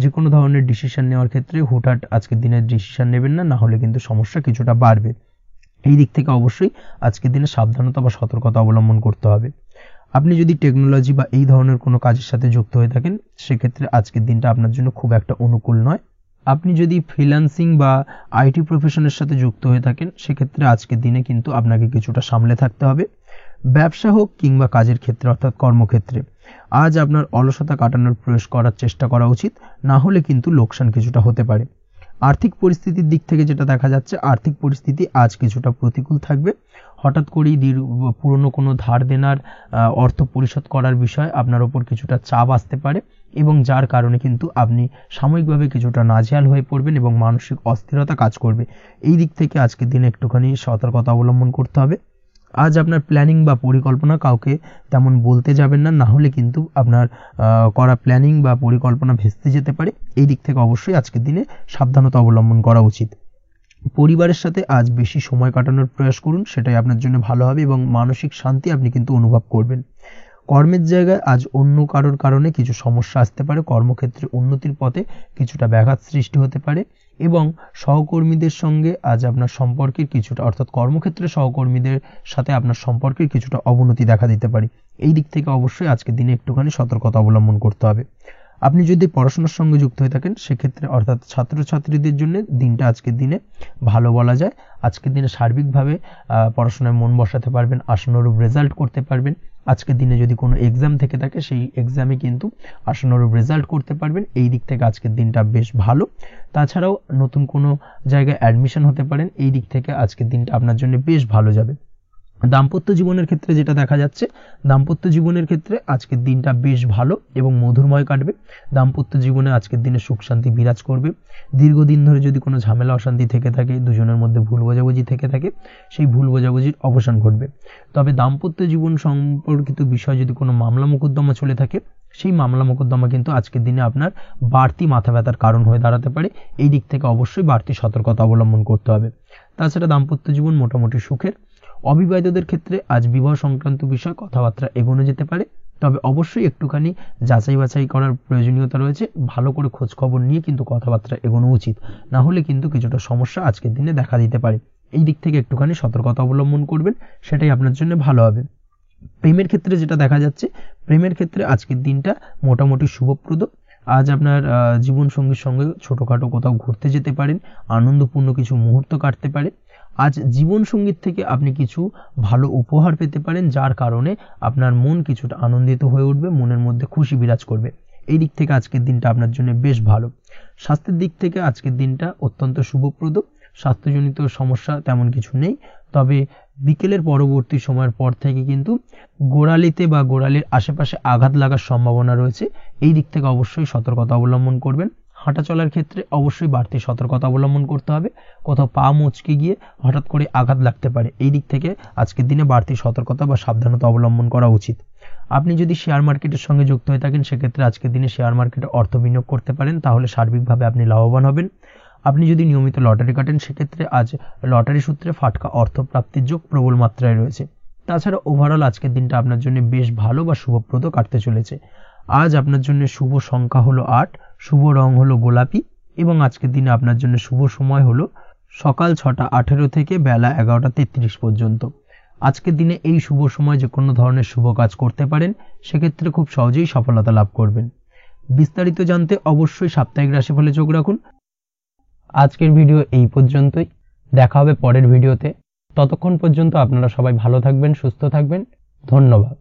যে কোনো ধরনের ডিসিশন নেওয়ার ক্ষেত্রে হুটহাট আজকের দিনে ডিসিশন নেবেন না, না হলে কিন্তু সমস্যা কিছুটা বাড়বে। এই দিক থেকে অবশ্যই আজকের দিনে সাবধানতা বা সতর্কতা অবলম্বন করতে হবে। আপনি যদি টেকনোলজি বা এই ধরনের কোনো কাজের সাথে যুক্ত হয়ে থাকেন, সেক্ষেত্রে আজকের দিনটা আপনার জন্য খুব একটা অনুকূল নয়। আপনি যদি ফ্রিল্যান্সিং বা আইটি প্রফেশনের সাথে যুক্ত হয়ে থাকেন, সেক্ষেত্রে আজকের দিনে কিন্তু আপনাকে কিছুটা সামলে থাকতে হবে। ব্যবসা হোক কিংবা কাজের ক্ষেত্রে অর্থাৎ কর্মক্ষেত্রে আজ আপনার অলসতা কাটানোর প্রয়াস করার চেষ্টা করা উচিত, না হলে কিন্তু লোকসান কিছুটা হতে পারে। আর্থিক পরিস্থিতির দিক থেকে যেটা দেখা যাচ্ছে, আর্থিক পরিস্থিতি আজ কিছুটা প্রতিকূল থাকবে। হঠাৎ করেই পুরনো কোনো ধার দেনার অর্থ পরিশোধ করার বিষয় আপনার ওপর কিছুটা চাপ আসতে পারে, এবং যার কারণে কিন্তু আপনি সাময়িকভাবে কিছুটা নাজেহাল হয়ে পড়বেন এবং মানসিক অস্থিরতা কাজ করবে। এই দিক থেকে আজকের দিনে একটুখানি সতর্কতা অবলম্বন করতে হবে। আজ আপনার প্ল্যানিং বা পরিকল্পনা কাউকে তেমন বলতে যাবেন না, না হলে কিন্তু আপনার করা প্ল্যানিং বা পরিকল্পনা ভেস্তে যেতে পারে। এই দিক থেকে অবশ্যই আজকের দিনে সাবধানতা অবলম্বন করা উচিত। পরিবারের সাথে আজ বেশি সময় কাটানোর প্রয়াস করুন, সেটাই আপনার জন্য ভালো হবে, এবং মানসিক শান্তি আপনি কিন্তু অনুভব করবেন। কর্মের জায়গায় আজ অন্য কারোর কারণে কিছু সমস্যা আসতে পারে, কর্মক্ষেত্রে উন্নতির পথে কিছুটা ব্যাঘাত সৃষ্টি হতে পারে, এবং সহকর্মীদের সঙ্গে আজ আপনার সম্পর্কের কিছুটা অর্থাৎ কর্মক্ষেত্রে সহকর্মীদের সাথে আপনার সম্পর্কের কিছুটা অবনতি দেখা দিতে পারে। এই দিক থেকে অবশ্যই আজকের দিনে একটুখানি সতর্কতা অবলম্বন করতে হবে। আপনি যদি পড়াশোনার সঙ্গে যুক্ত হয়ে থাকেন, সেক্ষেত্রে অর্থাৎ ছাত্রছাত্রীদের জন্য দিনটা আজকের দিনে ভালো বলা যায়। আজকের দিনে সার্বিকভাবে পড়াশোনায় মন বসাতে পারবেন, আশানুরূপ রেজাল্ট করতে পারবেন। আজকের দিনে যদি কোনো এক্সাম থেকে থাকে, সেই এক্সামে কিন্তু আশানুরূপ রেজাল্ট করতে পারবেন। এই দিক থেকে আজকের দিনটা বেশ ভালো। তাছাড়াও নতুন কোনো জায়গায় অ্যাডমিশন হতে পারেন, এই দিক থেকে আজকের দিনটা আপনার জন্য বেশ ভালো যাবে। দাম্পত্য জীবনের ক্ষেত্রে যেটা দেখা যাচ্ছে, দাম্পত্য জীবনের ক্ষেত্রে আজকের দিনটা বেশ ভালো এবং মধুরময় কাটবে। দাম্পত্য জীবনে আজকের দিনে সুখ শান্তি বিরাজ করবে। দীর্ঘদিন ধরে যদি কোনো ঝামেলা অশান্তি থেকে থাকে, দুজনের মধ্যে ভুল বোঝাবুঝি থেকে থাকে, সেই ভুল বোঝাবুঝির অবসান ঘটবে। তবে দাম্পত্য জীবন সম্পর্কিত বিষয় যদি কোনো মামলা মোকদ্দমা চলে থাকে, সেই মামলা মোকদ্দমা কিন্তু আজকের দিনে আপনার বাড়তি মাথা ব্যথার কারণ হয়ে দাঁড়াতে পারে। এই দিক থেকে অবশ্যই বাড়তি সতর্কতা অবলম্বন করতে হবে। তাছাড়া দাম্পত্য জীবন মোটামুটি সুখের। অবিবাহিতদের ক্ষেত্রে আজ বিবাহ সংক্রান্ত বিষয় কথাবার্তা এগোনো যেতে পারে, তবে অবশ্যই একটুখানি যাচাই বাছাই করার প্রয়োজনীয়তা রয়েছে। ভালো করে খোঁজ খবর নিয়ে কিন্তু কথাবার্তা এগোনো উচিত, না হলে কিন্তু কিছুটা সমস্যা আজকের দিনে দেখা দিতে পারে। এই দিক থেকে একটুখানি সতর্কতা অবলম্বন করবেন, সেটাই আপনার জন্য ভালো হবে। প্রেমের ক্ষেত্রে যেটা দেখা যাচ্ছে, প্রেমের ক্ষেত্রে আজকের দিনটা মোটামুটি শুভপ্রদ। আজ আপনার জীবন সঙ্গীর সঙ্গে ছোটোখাটো কোথাও ঘুরতে যেতে পারেন, আনন্দপূর্ণ কিছু মুহূর্ত কাটতে পারে। আজ জীবন সঙ্গীর থেকে আপনি কিছু ভালো উপহার পেতে পারেন, যার কারণে আপনার মন কিছুটা আনন্দিত হয়ে উঠবে, মনের মধ্যে খুশি বিরাজ করবে। এই দিক থেকে আজকের দিনটা আপনার জন্য বেশ ভালো। স্বাস্থ্যের দিক থেকে আজকের দিনটা অত্যন্ত শুভপ্রদ। স্বাস্থ্যজনিত সমস্যা তেমন কিছু নেই, তবে বিকেলের পরবর্তী সময়ের পর থেকে কিন্তু গোড়ালিতে বা গোড়ালির আশেপাশে আঘাত লাগার সম্ভাবনা রয়েছে। এই দিক থেকে অবশ্যই সতর্কতা অবলম্বন করবেন। হাঁটা চলার ক্ষেত্রে অবশ্যই বাড়তি সতর্কতা অবলম্বন করতে হবে, কোথাও পা মচকে গিয়ে হঠাৎ করে আঘাত লাগতে পারে। এই দিক থেকে আজকের দিনে বাড়তি সতর্কতা বা সাবধানতা অবলম্বন করা উচিত। আপনি যদি শেয়ার মার্কেটের সঙ্গে যুক্ত হয়ে থাকেন, সেক্ষেত্রে আজকের দিনে শেয়ার মার্কেটে অর্থ বিনিয়োগ করতে পারেন, তাহলে সার্বিকভাবে আপনি লাভবান হবেন। আপনি যদি নিয়মিত লটারি কাটেন, সেক্ষেত্রে আজ লটারি সূত্রে ফাটকা অর্থ প্রাপ্তির যোগ প্রবল মাত্রায় রয়েছে। তাছাড়া ওভারঅল আজকের দিনটা আপনার জন্য বেশ ভালো বা শুভপ্রদ কাটতে চলেছে। আজ আপনার জন্য শুভ সংখ্যা হলো 8, শুভ রং হলো গোলাপি, এবং আজকের দিনে আপনার জন্য শুভ সময় হলো সকাল 6:18 থেকে বেলা 11:33 পর্যন্ত। আজকের দিনে এই শুভ সময় যে কোনো ধরনের শুভ কাজ করতে পারেন, সেক্ষেত্রে খুব সহজেই সফলতা লাভ করবেন। বিস্তারিত জানতে অবশ্যই সাপ্তাহিক রাশিফলে চোখ রাখুন। আজকের ভিডিও এই পর্যন্তই, দেখা হবে পরের ভিডিওতে। ততক্ষণ পর্যন্ত আপনারা সবাই ভালো থাকবেন, সুস্থ থাকবেন। ধন্যবাদ।